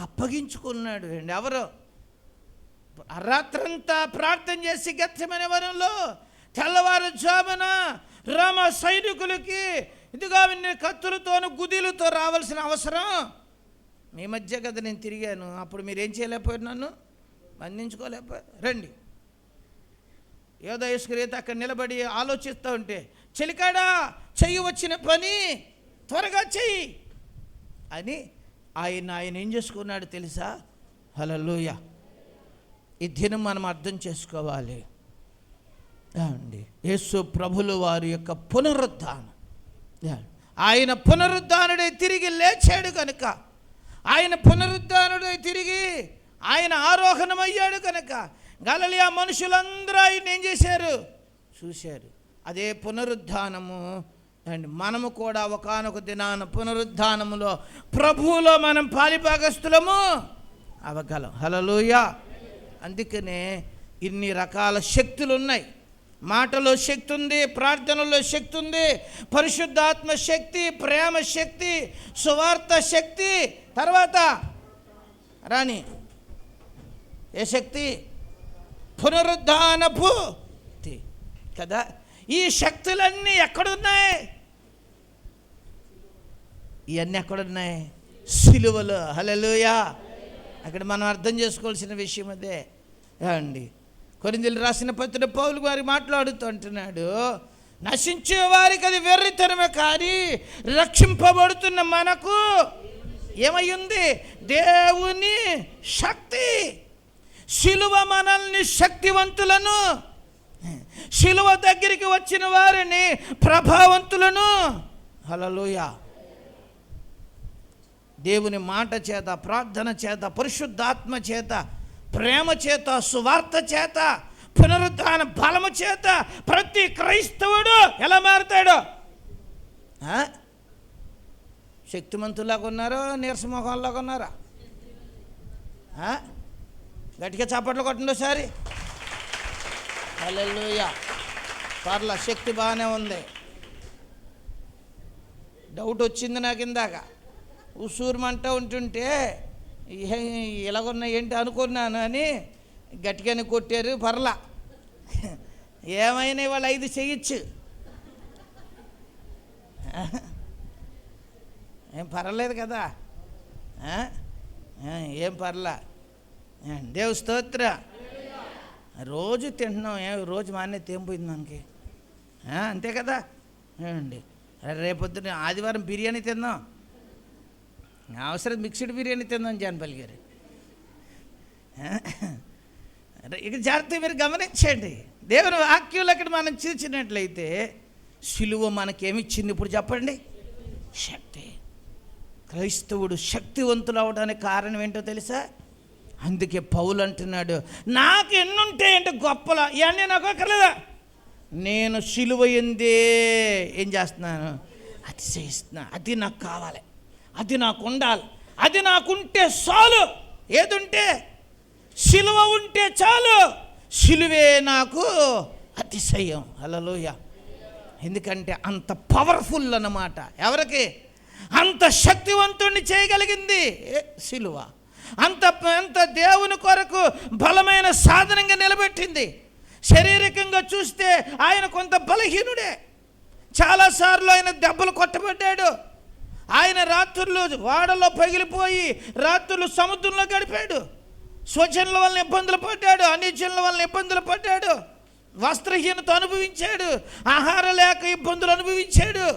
అప్పగించుకున్నాడు. అండి ఎవరు? రాత్రంతా ప్రార్థన చేసి గెత్సేమనే వనంలో తెల్లవారుజామున రోమ సైనికులకి ఇదిగా కత్తులతోనూ గుదిలతో రావాల్సిన అవసరం మీ మధ్య కదా నేను తిరిగాను. అప్పుడు మీరేం చేయలేకపోయారు, నన్ను బంధించుకోలేకపోయారు. రండి. యోధ ఇస్కరియోతు అక్కడ నిలబడి ఆలోచిస్తూ ఉంటే, చెలికాడా చెయ్యి వచ్చిన పని త్వరగా చెయ్యి అని ఆయన ఏం చేసుకున్నాడు తెలుసా? హల్లెలూయా. ఈ దినం మనం అర్థం చేసుకోవాలి అండి. యేసు ప్రభుల వారి యొక్క పునరుద్ధానం, ఆయన పునరుద్ధానుడై తిరిగి లేచాడు కనుక, ఆయన పునరుద్ధానుడై తిరిగి ఆయన ఆరోహణమయ్యాడు కనుక గలిలయ మనుషులందరూ ఆయన ఏం చేశారు, చూశారు. అదే పునరుద్ధానము అండ్ మనము కూడా ఒకానొక దినాన పునరుద్ధానములో ప్రభువులో మనం పాలిభాగస్తులము అవగలం. హల్లెలూయా. అందుకనే ఇన్ని రకాల శక్తులు ఉన్నాయి. మాటలో శక్తి ఉంది, ప్రార్థనలో శక్తి ఉంది, పరిశుద్ధాత్మ శక్తి, ప్రేమ శక్తి, సువార్త శక్తి, తర్వాత రాని ఏ శక్తి? పునరుద్ధానపు కదా. ఈ శక్తులన్నీ ఎక్కడున్నాయి? ఇవన్నీ ఎక్కడున్నాయి? సిలువలో. హల్లెలూయా. అక్కడ మనం అర్థం చేసుకోవాల్సిన విషయం అదే అండి. కొరింథీయులకు రాసిన పత్రిక పౌలు గారు మాట్లాడుతూ అంటున్నాడు, నశించే వారికి అది వెర్రితనమే కానీ రక్షింపబడుతున్న మనకు ఏమయ్యింది? దేవుని శక్తి. సిలువ మనల్ని శక్తివంతులను శిలువ దగ్గరికి వచ్చిన వారిని ప్రభావంతులను, హల్లెలూయా, దేవుని మాట చేత, ప్రార్థన చేత, పరిశుద్ధాత్మ చేత, ప్రేమ చేత, సువార్త చేత, పునరుద్ధాన బలము చేత ప్రతి క్రైస్తవుడు ఎలా మారుతాడు? శక్తిమంతులాగా ఉన్నారో నీరసమోహంలాగా ఉన్నారా? గట్టిగా చప్పట్లు కొట్టండి ఒకసారి. హల్లెలూయా. పర్ల శక్తి బాగానే ఉంది. డౌట్ వచ్చింది నాకు ఇందాక. ఉసూరుమంట ఉంటుంటే ఇలాగున్నా ఏంటి అనుకున్నాను అని గట్టిగానే కొట్టారు. పర్లా, ఏమైనా వాళ్ళు 5 చేయొచ్చు, ఏం పర్వాలేదు కదా, ఏం పర్లా. దేవు స్తోత్ర. రోజు తింటున్నాం, రోజు మానేది ఏం పోయింది మనకి? అంతే కదా అండి. రేపొద్దున ఆదివారం బిర్యానీ తిందాం, అవసరం మిక్స్డ్ బిర్యానీ తిందాం జానపల్లి గారు. ఇక జాగ్రత్తగా మీరు గమనించండి. దేవుని వాక్యంలో అక్కడ మనం చూసినట్లయితే సిలువ మనకేమిచ్చింది ఇప్పుడు చెప్పండి? శక్తి. క్రైస్తవుడు శక్తివంతులు అవడానికి కారణం ఏంటో తెలుసా? అందుకే పౌలు అంటున్నాడు, నాకు ఎన్నుంటాయి అంటే గొప్పలా, ఇవన్నీ నాకు అక్కర్లేదా, నేను సిలువ ఎందే ఏం చేస్తున్నాను? అతిశయిస్తున్నా. అది నాకు కావాలి, అది నాకు ఉండాలి, అది నాకుంటే చాలు. ఏదుంటే? సిలువ ఉంటే చాలు. సిలువే నాకు అతిశయం. హల్లెలూయా. ఎందుకంటే అంత పవర్ఫుల్ అన్నమాట. ఎవరికి? అంత శక్తివంతుణ్ణి చేయగలిగింది సిలువ. అంత దేవుని కొరకు బలమైన సాధనంగా నిలబెట్టింది. శారీరకంగా చూస్తే ఆయన కొంత బలహీనుడే. చాలాసార్లు ఆయన దెబ్బలు కొట్టబడ్డాడు. ఆయన రాత్రులు వాడలో పగిలిపోయి రాత్రులు సముద్రంలో గడిపాడు. స్వజనుల వలన ఇబ్బందులు పడ్డాడు, అన్యజనుల వలన ఇబ్బందులు పడ్డాడు, వస్త్రహీనత అనుభవించాడు, ఆహారం లేక ఇబ్బందులు అనుభవించాడు.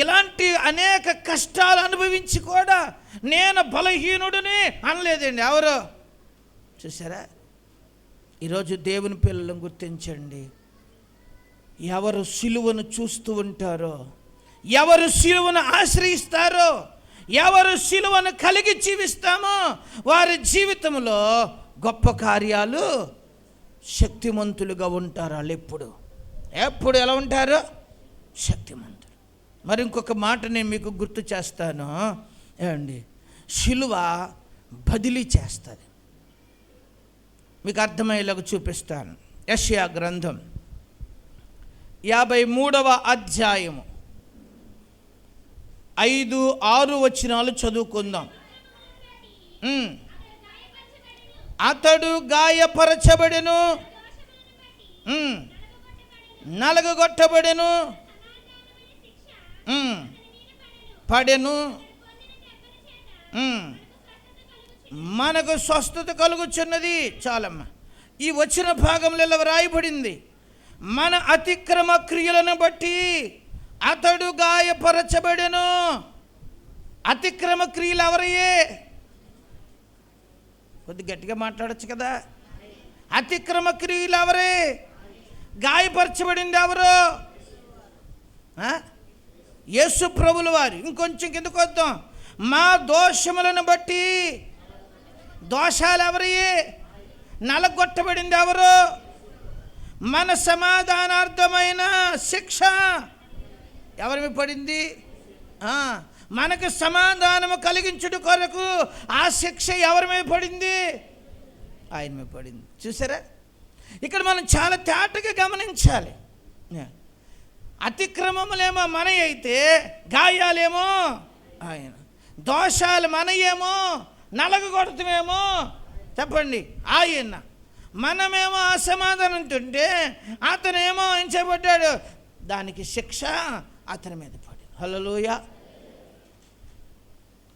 ఇలాంటి అనేక కష్టాలు అనుభవించి కూడా నేను బలహీనుడిని అనలేదండి ఎవరు. చూసారా? ఈరోజు దేవుని పిల్లలను గుర్తించండి. ఎవరు సిలువను చూస్తూ ఉంటారో, ఎవరు సిలువను ఆశ్రయిస్తారో, ఎవరు సిలువను కలిగి జీవిస్తామో వారి జీవితంలో గొప్ప కార్యాలు, శక్తిమంతులుగా ఉంటారు. వాళ్ళు ఎప్పుడు ఎలా ఉంటారు? శక్తిమంతులు. మరి ఇంకొక మాట నేను మీకు గుర్తు చేస్తాను ఏమండి. సిలువ బదిలీ చేస్తుంది. మీకు అర్థమయ్యేలాగా చూపిస్తాను. యెషయా గ్రంథం 53వ అధ్యాయము 5-6 వచనాలు చదువుకుందాం. అతడు గాయపరచబడెను, నలగగొట్టబడెను, పడెను, మనకు స్వస్థత కలుగుచున్నది. చాలమ్మ. ఈ వచ్చిన భాగంలో ఇలా వ్రాయబడింది, మన అతిక్రమ క్రియలను బట్టి అతడు గాయపరచబడెను. అతిక్రమ క్రియలు ఎవరయ్యే? కొద్ది గట్టిగా మాట్లాడచ్చు కదా. అతిక్రమ క్రియలు ఎవరే? గాయపరచబడింది ఎవరు? యేసు ప్రభుల వారు. ఇంకొంచెం కిందకు వద్దాం. మా దోషములను బట్టి, దోషాలు ఎవరయ్యే? నలగొట్టబడింది ఎవరు? మన సమాధానార్థమైన శిక్ష ఎవరి మీద పడింది? మనకు సమాధానము కలిగించుట కొరకు ఆ శిక్ష ఎవరి మీద పడింది? ఆయన మీద పడింది. చూసారా? ఇక్కడ మనం చాలా తేటగా గమనించాలి. అతిక్రమములేమో మనవి అయితే, గాయాలేమో ఆయన, దోషాలు మనయేమో, నలగొడతామేమో చెప్పండి ఆయన. మనమేమో అసమాధానం ఉంటుంటే అతనేమో ఏం చేయబడ్డాడు? దానికి శిక్ష అతని మీద పడి. హల్లెలూయా.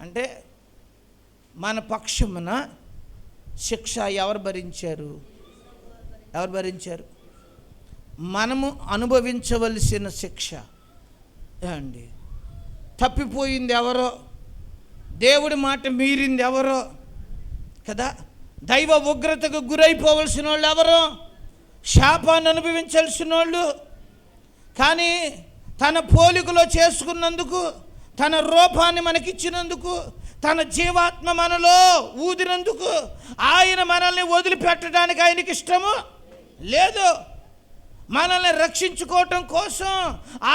అంటే మన పక్షమున శిక్ష ఎవరు భరించారు? ఎవరు భరించారు? మనము అనుభవించవలసిన శిక్ష అండి. తప్పిపోయింది ఎవరో, దేవుడి మాట మీరింది ఎవరో కదా, దైవ ఉగ్రతకు గురైపోవలసిన వాళ్ళు ఎవరో, శాపాన్ని అనుభవించాల్సిన వాళ్ళు, కానీ తన పోలికలో చేసుకున్నందుకు, తన రూపాన్ని మనకిచ్చినందుకు, తన జీవాత్మ మనలో ఊదినందుకు ఆయన మనల్ని వదిలిపెట్టడానికి ఆయనకి ఇష్టము లేదు. మనల్ని రక్షించుకోవటం కోసం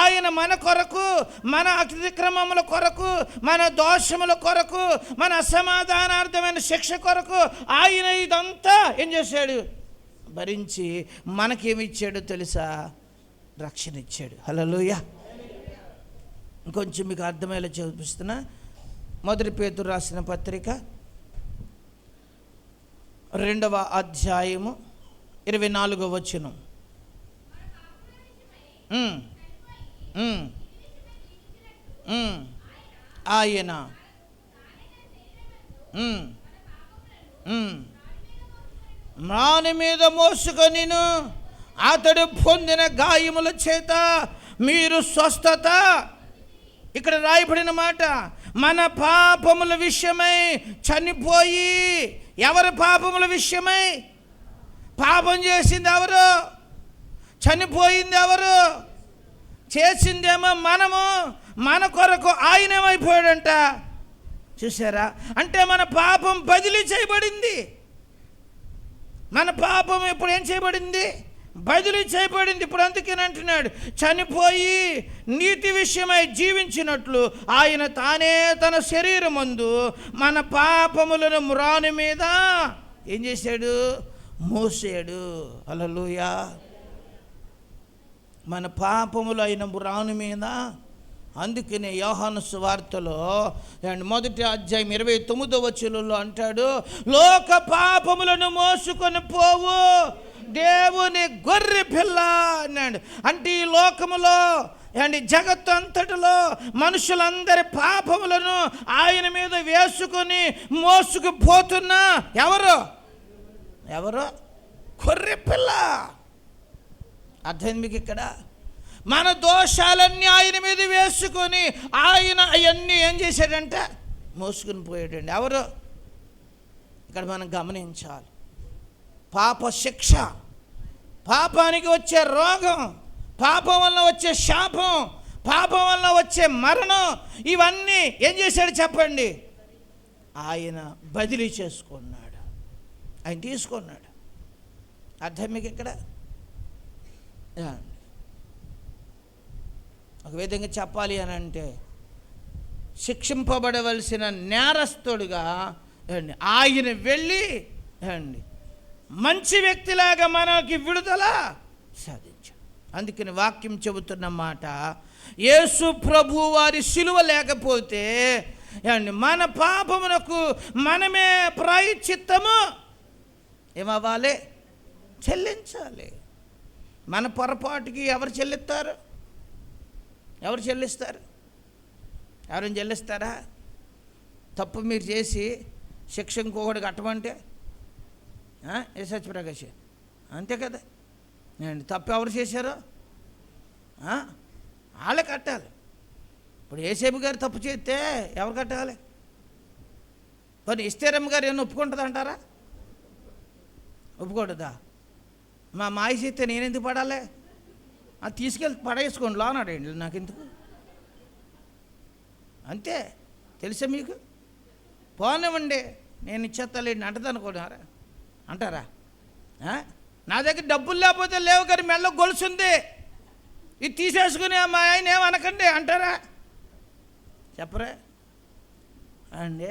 ఆయన మన కొరకు, మన అతిక్రమముల కొరకు, మన దోషముల కొరకు, మన అసమాధానార్థమైన శిక్ష కొరకు ఆయన ఇదంతా ఏం చేశాడు? భరించి మనకేమిచ్చాడో తెలుసా? రక్షణ ఇచ్చాడు. హల్లెలూయా. ఇంకొంచెం మీకు అర్థమయ్యేలా చూపిస్తున్నా. 1 పేతురు రాసిన పత్రిక 2వ అధ్యాయము 24వ వచనం. ఆయన మ్రాని మీద మోసుకొనిను అతడు పొందిన గాయముల చేత మీరు స్వస్థత. ఇక్కడ రాయబడిన మాట, మన పాపముల విషయమై చనిపోయి. ఎవరి పాపముల విషయమై? పాపం చేసింది ఎవరు? చనిపోయింది ఎవరు? చేసిందేమో మనము. మన కొరకు ఆయన ఏమైపోయాడంట? చూసారా? అంటే మన పాపం బదిలీ చేయబడింది. మన పాపం ఇప్పుడు ఏం చేయబడింది? బదిలీ చేయబడింది. ఇప్పుడు అందుకేనంటున్నాడు, చనిపోయి నీతి విషయమై జీవించినట్లు ఆయన తానే తన శరీరమందు మన పాపములను మ్రాని మీద ఏం చేశాడు? మోసాడు. హల్లెలూయా. మన పాపములు అయిన మ్రాని మీద. అందుకనే యోహాను సువార్తలో 1వ అధ్యాయం 29వ వచనంలో అంటాడు, లోక పాపములను మోసుకొని పోవు దేవుని గొర్రె పిల్ల అన్నాడు. అంటే ఈ లోకములో జగత్తు అంతటిలో మనుషులందరి పాపములను ఆయన మీద వేసుకొని మోసుకుపోతున్నా ఎవరు? గొర్రె పిల్ల. అర్థం మీకు ఇక్కడ? మన దోషాలన్నీ ఆయన మీద వేసుకొని ఆయన అవన్నీ ఏం చేశాడంట? మోసుకుని పోయాడండి. ఎవరు? ఇక్కడ మనం గమనించాలి. పాప శిక్ష, పాపానికి వచ్చే రోగం, పాపం వల్ల వచ్చే శాపం, పాపం వల్ల వచ్చే మరణం, ఇవన్నీ ఏం చేశాడు చెప్పండి? ఆయన బదిలీ చేసుకున్నాడు. ఆయన తీసుకున్నాడు. అర్థం మీకు ఇక్కడ? ఒక విధంగా చెప్పాలి అని అంటే, శిక్షింపబడవలసిన నేరస్తుడుగా ఆయన వెళ్ళి మంచి వ్యక్తిలాగా మనకి విడుదల సాధించాడు. అందుకని వాక్యం చెబుతున్న మాట, యేసు ప్రభు వారి సిలువ లేకపోతే మన పాపమునకు మనమే ప్రాయశ్చిత్తము ఏమవ్వాలి? చెల్లించాలి. మన పొరపాటుకి ఎవరు చెల్లిస్తారు? ఎవరైనా చెల్లిస్తారా? తప్పు మీరు చేసి శిక్ష ఇంకొకటి కట్టమంటే ఏ సత్యప్రకాష్ అంతే కదా. తప్పు ఎవరు చేశారో వాళ్ళే కట్టాలి. ఇప్పుడు ఏసేపు గారు తప్పు చేస్తే ఎవరు కట్టాలి? పోనీ ఇస్తేరమ్మ గారు ఏమన్నా ఒప్పుకుంటుంది అంటారా? ఒప్పుకోడదా? మా మాయ చేస్తే నేనెందుకు పడాలి? అది తీసుకెళ్ళి పడేసుకోండి లోనాడండి, నాకు ఎందుకు? అంతే. తెలుసా మీకు? పోనివ్వండి, నేను ఇచ్చేస్తాలేండి అంటది అనుకున్నారా? అంటారా? నా దగ్గర డబ్బులు లేకపోతే లేవు కానీ మెల్ల గొలుసుంది, ఇది తీసేసుకుని మా ఆయన ఏమనకండి అంటారా? చెప్పరా అండి?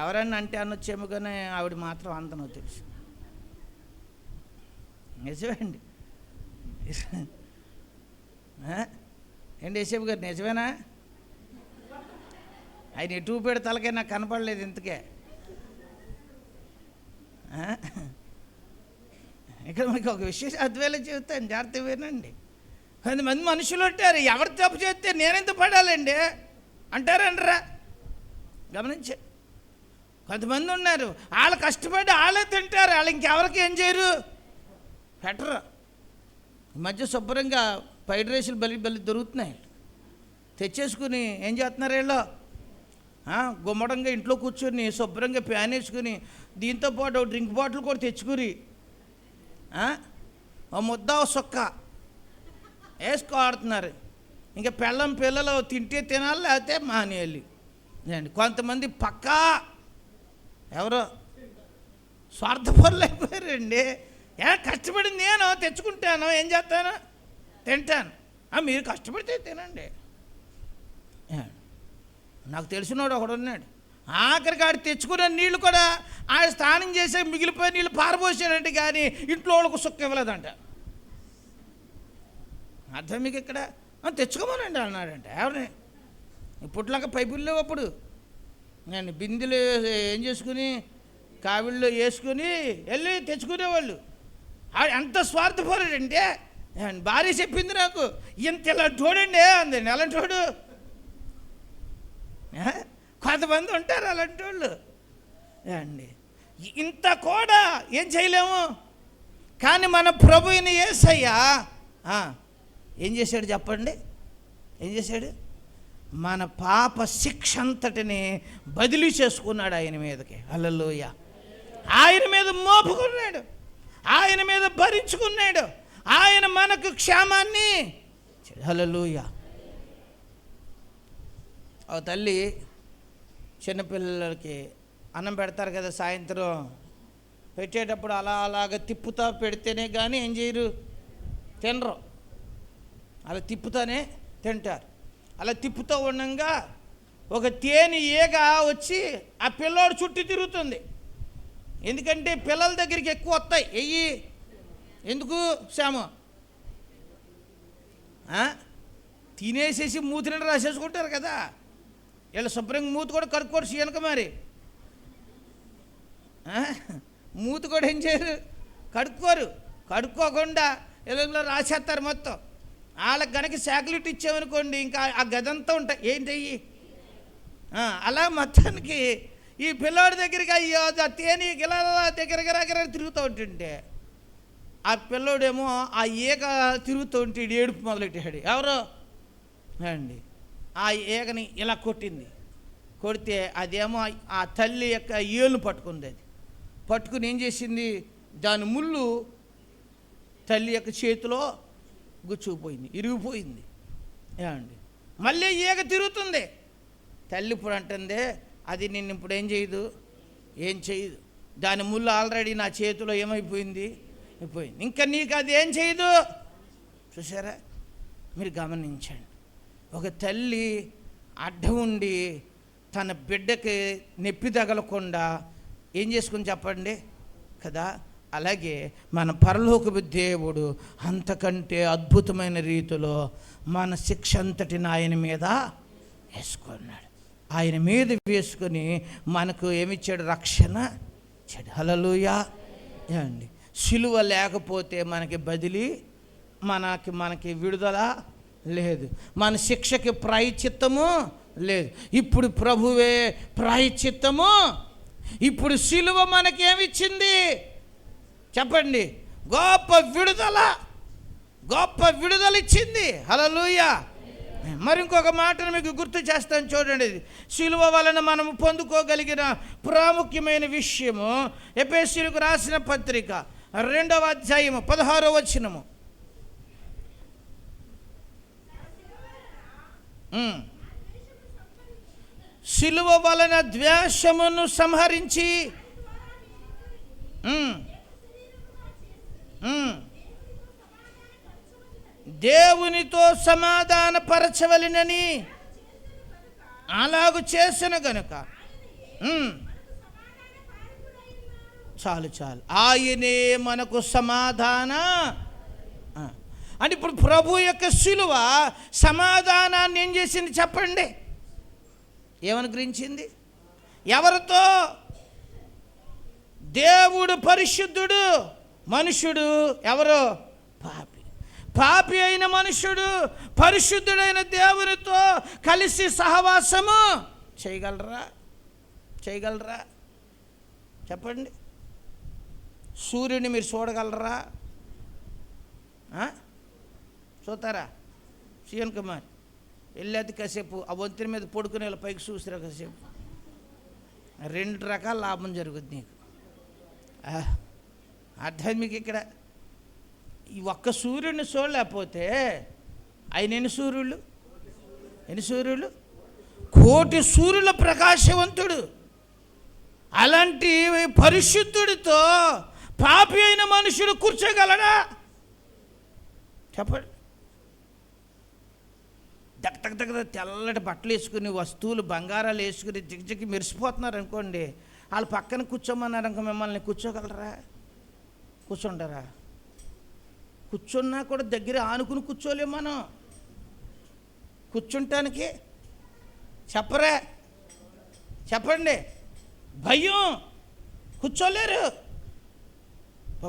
ఎవరన్నా అంటే అనొచ్చేమో కానీ ఆవిడ మాత్రం అంతనో తెలుసు. నిజమేండి. ఏంటి ఏసేపు గారు నిజమేనా? ఆయన ఎటు పెడి తలకే నాకు కనపడలేదు ఇంతకే. ఇక్కడ మీకు ఒక విశేష అద్వైతం చెబుతాను, జాగ్రత్త వినండి. కొంతమంది మనుషులు ఉంటారు, ఎవరు తప్పు చేస్తే నేనెంత పడాలండి అంటారంటరా? గమనించే. కొంతమంది ఉన్నారు, వాళ్ళు కష్టపడి వాళ్ళే తింటారు, వాళ్ళు ఇంకెవరికి ఏం చేయరు, పెట్టరు. ఈ మధ్య శుభ్రంగా ఫ్రైడ్ రైసులు బలి దొరుకుతున్నాయి, తెచ్చేసుకుని ఏం చేస్తున్నారు వీళ్ళు? గుమ్మడంగా ఇంట్లో కూర్చొని శుభ్రంగా ప్యాన్ వేసుకుని దీంతోపాటు డ్రింక్ బాటిల్ కూడా తెచ్చుకుని ఓ ముద్ద ఓ సుక్క వేసుకో ఆడుతున్నారు. ఇంకా పిల్లలు తింటే తినాలి, లేకపోతే మానేయాలి. అండి కొంతమంది పక్కా ఎవరో స్వార్థపరులు అయిపోయారండి. కష్టపడి నేను తెచ్చుకుంటాను, ఏం చేస్తాను, తింటాను. మీరు కష్టపడితే తినండి. నాకు తెలిసినోడు ఒకడు ఉన్నాడు, ఆఖరికి ఆడు తెచ్చుకున్న నీళ్ళు కూడా ఆడ స్నానం చేసే మిగిలిపోయిన నీళ్ళు పారబోసాడంటే కానీ ఇంట్లో వాళ్ళకు సుక్క ఇవ్వలేదంట. అర్థం మీకు ఇక్కడ తెచ్చుకోమనండి అన్నాడంట. ఎవరిని ఇప్పట్లాగా పైపులు లేవు అప్పుడు. నేను బిందెలు ఏం చేసుకుని కావిళ్ళు వేసుకుని వెళ్ళి తెచ్చుకునేవాళ్ళు. ఎంత స్వార్థపరుడంటే భార్య చెప్పింది నాకు, ఇంత ఇలాంటి తోడండి అంది. అలాంటి తోడు కొంతమంది ఉంటారు అలాంటి వాళ్ళు అండి. ఇంత కూడా ఏం చేయలేము. కానీ మన ప్రభువుని యేసయ్య ఏం చేశాడు చెప్పండి? ఏం చేశాడు? మన పాప శిక్ష అంతటిని బదిలీ చేసుకున్నాడు ఆయన మీదకి. హల్లెలూయ. ఆయన మీద మోపుకున్నాడు, ఆయన మీద భరించుకున్నాడు, ఆయన మనకు క్షేమాన్ని. హల్లెలూయ. ఒక తల్లి చిన్నపిల్లలకి అన్నం పెడతారు కదా, సాయంత్రం పెట్టేటప్పుడు అలాగ తిప్పుతా పెడితేనే కానీ ఏం చేయరు, తినరు. అలా తిప్పుతానే తింటారు. అలా తిప్పుతూ ఉండగా ఒక తేనె ఈగ వచ్చి ఆ పిల్లోడు చుట్టూ తిరుగుతుంది. ఎందుకంటే పిల్లల దగ్గరికి ఎక్కువ వస్తాయి. ఎందుకు శ్యామ? తినేసేసి మూతి నిండా రాసేసుకుంటారు కదా. వీళ్ళు శుభ్రంగా మూతి కూడా కడుక్కోరు సీనక. మరి మూతి కూడా ఏం చేయరు, కడుక్కోరు. కడుక్కోకుండా ఇలా రాసేస్తారు మొత్తం. వాళ్ళకి గనక చాక్లెట్ ఇచ్చామనుకోండి ఇంకా ఆ గదంతా ఉంటాయి. ఏంటయ్యి అలా మొత్తానికి ఈ పిల్లోడి దగ్గరికి అయ్యో తేనె గిలా దగ్గర తిరుగుతూ ఉంటుంటే ఆ పిల్లోడేమో ఆ ఈగ తిరుగుతూ ఉంటే ఏడుపు మొదలెట్టాడు. ఎవరో అండి ఆ ఈగని ఇలా కొట్టింది. కొడితే అదేమో ఆ తల్లి యొక్క ఏళ్ళు పట్టుకుంది. అది పట్టుకుని ఏం చేసింది, దాని ముళ్ళు తల్లి యొక్క చేతిలో గుచ్చుకుపోయింది, ఇరిగిపోయింది. ఏమండి మళ్ళీ ఈగ తిరుగుతుంది. తల్లి ఇప్పుడు అంటుంది, అది నిన్ను ఇప్పుడు ఏం చేయదు. దాని ముళ్ళు ఆల్రెడీ నా చేతిలో ఏమైపోయింది, అయిపోయింది. ఇంకా నీకు అది ఏం చేయదు. చూసారా? మీరు గమనించండి. ఒక తల్లి అడ్డం ఉండి తన బిడ్డకి నొప్పి తగలకుండా ఏం చేసుకుని చెప్పండి కదా. అలాగే మన పరలోకపు దేవుడు అంతకంటే అద్భుతమైన రీతిలో మన శిక్ష అంతటిని ఆయన మీద వేసుకున్నాడు. ఆయన మీద వేసుకొని మనకు ఏమిచ్చాడు, రక్షణ ఇచ్చాడు. హల్లెలూయా. ఏమండి సిలువ లేకపోతే మనకి బదిలీ, మనకి విడుదల లేదు, మన శిక్షకి ప్రాయశ్చిత్తము లేదు. ఇప్పుడు ప్రభువే ప్రాయశ్చిత్తము. ఇప్పుడు సిలువ మనకేమిచ్చింది చెప్పండి? గొప్ప విడుదల ఇచ్చింది. హల్లెలూయా. మరి ఇంకొక మాటను మీకు గుర్తు చేస్తాను చూడండి. సిలువ వలన మనము పొందుకోగలిగిన ప్రాముఖ్యమైన విషయము ఎఫెసీయులకు రాసిన పత్రిక 2వ అధ్యాయము 16వ వచనము. సిలువ వలన ద్వేషమును సంహరించి దేవునితో సమాధానపరచవలెనని అలాగు చేసిన గనుక చాలు ఆయనే మనకు సమాధాన. అంటే ఇప్పుడు ప్రభు యొక్క శిలువ సమాధానాన్ని ఏం చేసింది చెప్పండి? ఏమనుగ్రహించింది? ఎవరితో? దేవుడు పరిశుద్ధుడు, మనుషుడు ఎవరు? పాపి అయిన మనుషుడు పరిశుద్ధుడైన దేవునితో కలిసి సహవాసము చేయగలరా చెప్పండి? సూర్యుని మీరు చూడగలరా? చూస్తారా? సీఎన్ కుమార్ వెళ్ళేది కాసేపు ఆ వంతెన మీద పడుకునే పైకి చూసిరా కాసేపు. 2 రకాల లాభం జరుగుద్ది నీకు. అర్థం మీకు ఇక్కడ ఈ ఒక్క సూర్యుడిని చూడలేకపోతే ఆయన ఎన్ని సూర్యులు కోటి సూర్యుల ప్రకాశవంతుడు. అలాంటి పరిశుద్ధుడితో పాపి అయిన మనుషుడు కూర్చోగలడా చెప్పండి? దగ్గర తెల్లటి బట్టలు వేసుకుని వస్తువులు బంగారాలు వేసుకుని జిగ్జిగ్గి మెరిసిపోతున్నారు అనుకోండి, వాళ్ళు పక్కన కూర్చోమన్నారు అనుకో, మిమ్మల్ని కూర్చోగలరా? కూర్చుంటారా? కూర్చున్నా కూడా దగ్గర ఆనుకుని కూర్చోలేము మనం. కూర్చుంటానికి చెప్పండి, భయం, కూర్చోలేరు.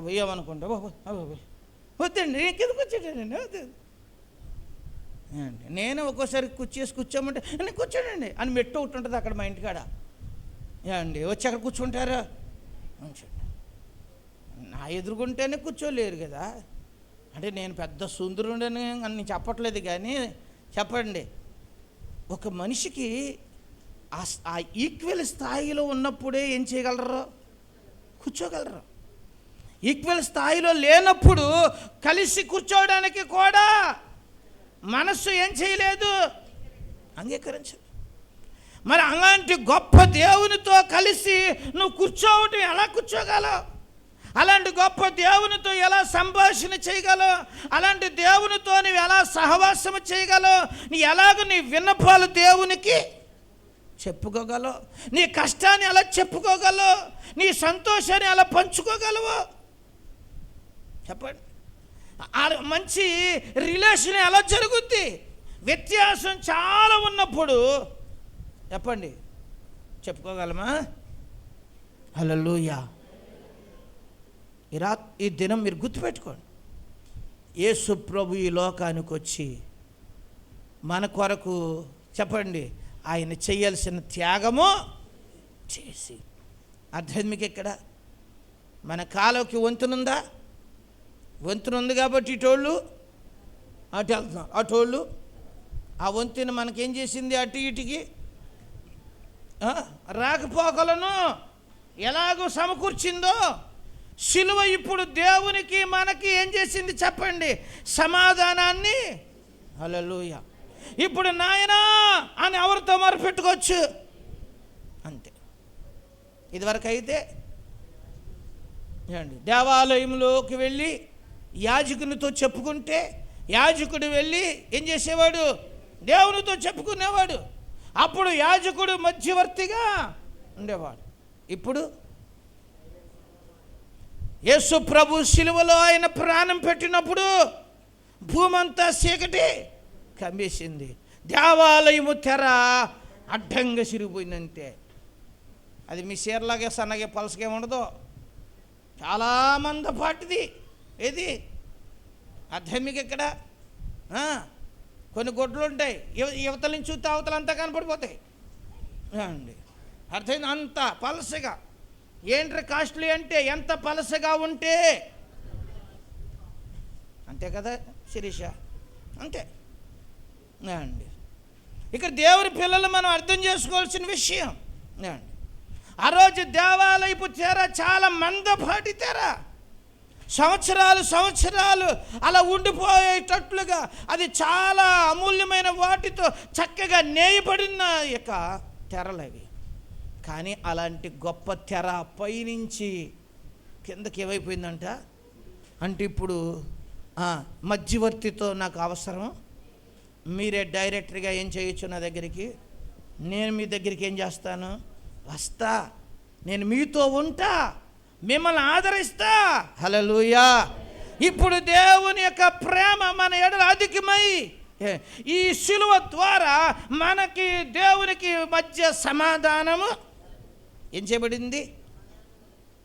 భయం అనుకుంటా, వద్దండి నేను కిందకు వచ్చేటండి, వద్దు. నేను ఒక్కోసారి కూర్చోమంటే నేను కూర్చోండి అని మెట్టు ఒకటి ఉంటుంది అక్కడ మా ఇంటికాడ. ఏమండి వచ్చి అక్కడ కూర్చుంటారా? నా ఎదురుగుంటేనే కూర్చోలేరు కదా. అంటే నేను పెద్ద సుందరుడని అని చెప్పట్లేదు, కానీ చెప్పండి, ఒక మనిషికి ఆ ఈక్వల్ స్థాయిలో ఉన్నప్పుడే ఏం చేయగలరు? కూర్చోగలరు. ఈక్వల్ స్థాయిలో లేనప్పుడు కలిసి కూర్చోవడానికి కూడా మనస్సు ఏం చేయలేదు, అంగీకరించదు. మరి అలాంటి గొప్ప దేవునితో కలిసి నువ్వు కూర్చోవటం ఎలా కూర్చోగలవు? అలాంటి గొప్ప దేవునితో ఎలా సంభాషణ చేయగలవు? అలాంటి దేవునితో నువ్వు ఎలా సహవాసం చేయగలవు? నీ విన్నపాలు దేవునికి చెప్పుకోగలవు? నీ కష్టాన్ని ఎలా చెప్పుకోగలవు? నీ సంతోషాన్ని ఎలా పంచుకోగలవు? చెప్పండి. మంచి రిలేషన్ ఎలా జరుగుద్ది? వ్యత్యాసం చాలా ఉన్నప్పుడు చెప్పండి, చెప్పుకోగలమా? హల్లెలూయా. ఈ దినం మీరు గుర్తుపెట్టుకోండి, యేసు ప్రభు ఈ లోకానికి వచ్చి మన కొరకు చెప్పండి ఆయన చేయాల్సిన త్యాగము చేసి, అర్థం మీకు ఎక్కడ? మన కాలువకి వంతునుందా? వంతునుంది కాబట్టి ఇటోళ్ళు అటు వెళ్తున్నారు, అటోళ్ళు ఆ వంతుని మనకేం చేసింది? అటు ఇటుకి రాకపోకలను ఎలాగో సమకూర్చిందో సిలువ ఇప్పుడు దేవునికి మనకి ఏం చేసింది చెప్పండి? సమాధానాన్ని. హల్లెలూయా. ఇప్పుడు నాయనా అని ఎవరితో మొరపెట్టుకోవచ్చు? అంతే. ఇదివరకు అయితే దేవాలయంలోకి వెళ్ళి యాజకునితో చెప్పుకుంటే యాజకుడు వెళ్ళి ఏం చేసేవాడు? దేవునితో చెప్పుకునేవాడు. అప్పుడు యాజకుడు మధ్యవర్తిగా ఉండేవాడు. ఇప్పుడు యేసు ప్రభు సిలువలో ఆయన ప్రాణం పెట్టినప్పుడు భూమంతా చీకటి కమ్మేసింది. దేవాలయము తెర అడ్డంగా సిరిగిపోయిందంతే. అది మీ చీరలాగే సన్నగే పలసగా ఉండదు, చాలా మందపాటిది. ఏది అర్థం మీకు ఎక్కడ? కొన్ని గొడ్లు ఉంటాయి, యువతల నుంచి చూస్తే అవతలంతా కనపడిపోతాయి అండి. అర్థం అంత పలసగా. ఏంట్రీ కాస్ట్లీ అంటే ఎంత పలసగా ఉంటే అంతే కదా శిరీష, అంతే అండి. ఇక్కడ దేవుని పిల్లలు మనం అర్థం చేసుకోవాల్సిన విషయం అండి, ఆ రోజు దేవాలయపు తెర చాలా మందపాటి తెర, సంవత్సరాలు అలా ఉండిపోయేటట్లుగా అది చాలా అమూల్యమైన వాటితో చక్కగా నేయబడిన యొక్క తెరలు అవి. కానీ అలాంటి గొప్ప తెర పైనుంచి కిందకి ఏమైపోయిందంట అంటే ఇప్పుడు మధ్యవర్తితో నాకు అవసరం, మీరే డైరెక్టర్గా ఏం చేయొచ్చు నా దగ్గరికి, నేను మీ దగ్గరికి ఏం చేస్తాను? వస్తా, నేను మీతో ఉంటా, మిమ్మల్ని ఆదరిస్తా. హల్లెలూయా. ఇప్పుడు దేవుని యొక్క ప్రేమ మన ఎడల అధికమై ఈ శిలువ ద్వారా మనకి దేవునికి మధ్య సమాధానము ఏం చేయబడింది?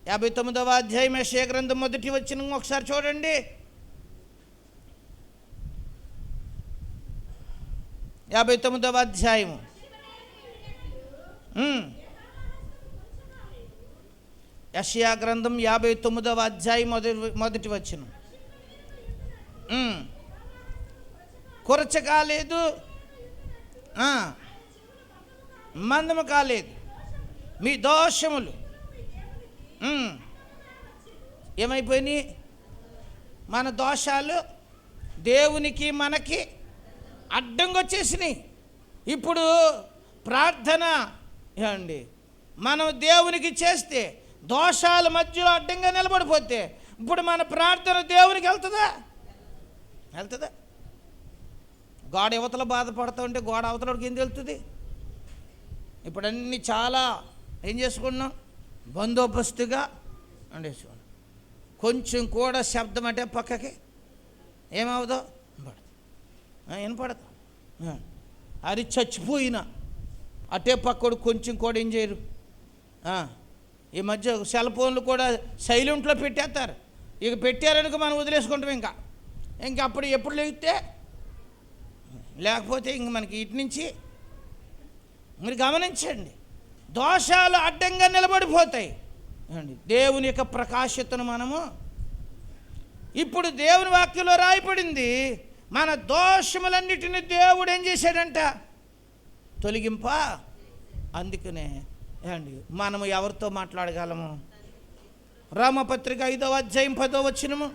59వ అధ్యాయం యెషయా గ్రంథం 1వ వచనం ఒకసారి చూడండి. 59వ అధ్యాయము యెషయా గ్రంథం 59వ అధ్యాయం మొదటి వచనం. కొరచ కాలేదు, మందము కాలేదు, మీ దోషములు ఏమైపోయినాయి? మన దోషాలు దేవునికి మనకి అడ్డంగా వచ్చేసినాయి. ఇప్పుడు ప్రార్థన ఏమండి మనం దేవునికి చేస్తే దోషాల మధ్యలో అడ్డంగా నిలబడిపోతే ఇప్పుడు మన ప్రార్థన దేవునికి వెళ్తుందా? గోడ యువతల బాధపడుతూ ఉంటే గోడ అవతలకి ఏం తెలుస్తుంది? ఇప్పుడు అన్నీ చాలా ఏం చేసుకున్నాం, బందోబస్తుగా అండేసుకున్నాం. కొంచెం కూడా శబ్దం అంటే పక్కకి ఏమవుదో వినపడదు. అది చచ్చిపోయినా అటే పక్కడు కొంచెం కూడా ఏం చేయరు. ఈ మధ్య సెల్ ఫోన్లు కూడా సైలెంట్లో పెట్టేస్తారు. ఇక పెట్టారనుక మనం వదిలేసుకుంటాం. ఇంకా అప్పుడు ఎప్పుడు లేకపోతే ఇంక మనకి ఇటు నుంచి మీరు గమనించండి, దోషాలు అడ్డంగా నిలబడిపోతాయి అండి. దేవుని యొక్క ప్రకాశతను మనము ఇప్పుడు దేవుని వాక్యంలో రాయబడింది, మన దోషములన్నిటిని దేవుడు ఏం చేశాడంట? తొలగింప. అందుకనే అండి మనము ఎవరితో మాట్లాడగలము? రోమపత్రిక 5వ అధ్యాయం 10వ వచనము,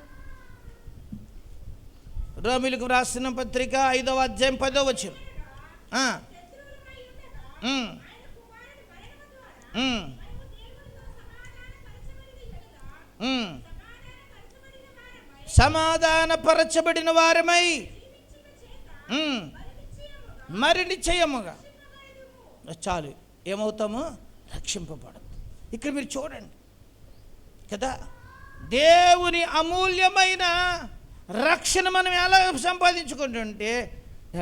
రోమిలకు రాసిన పత్రిక 5వ అధ్యాయం 10వ వచనం. సమాధానపరచబడిన వారమై మరి నిశ్చయముగా చాలు ఏమవుతాము? రక్షింపబడదు. ఇక్కడ మీరు చూడండి కదా, దేవుని అమూల్యమైన రక్షణ మనం ఎలా సంపాదించుకుంటుంటే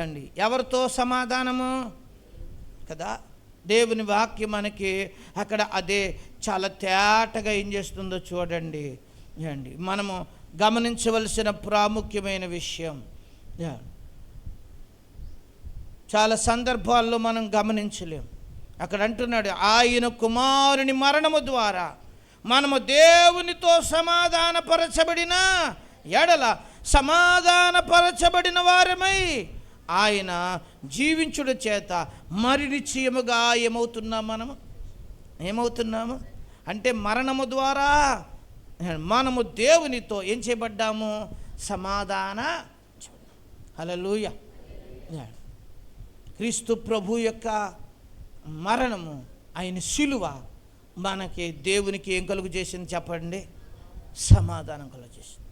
అండి ఎవరితో సమాధానము కదా. దేవుని వాక్యం మనకి అక్కడ అదే చాలా తేటగా ఏం చేస్తుందో చూడండి అండి. మనము గమనించవలసిన ప్రాముఖ్యమైన విషయం. చాలా సందర్భాల్లో మనం గమనించలేం. అక్కడ అంటున్నాడు, ఆయన కుమారుని మరణము ద్వారా మనము దేవునితో సమాధానపరచబడిన ఎడల సమాధానపరచబడిన వారమై ఆయన జీవించుట చేత మరి నిశ్చయముగా ఏమవుతున్నాము అంటే మరణము ద్వారా మనము దేవునితో ఏం చేయబడ్డాము? సమాధాన. హల్లెలూయా. క్రీస్తు ప్రభు యొక్క మరణము, ఆయన శిలువ మనకి దేవునికి ఏం కలుగు చేసింది చెప్పండి? సమాధానం కలుగు చేసింది.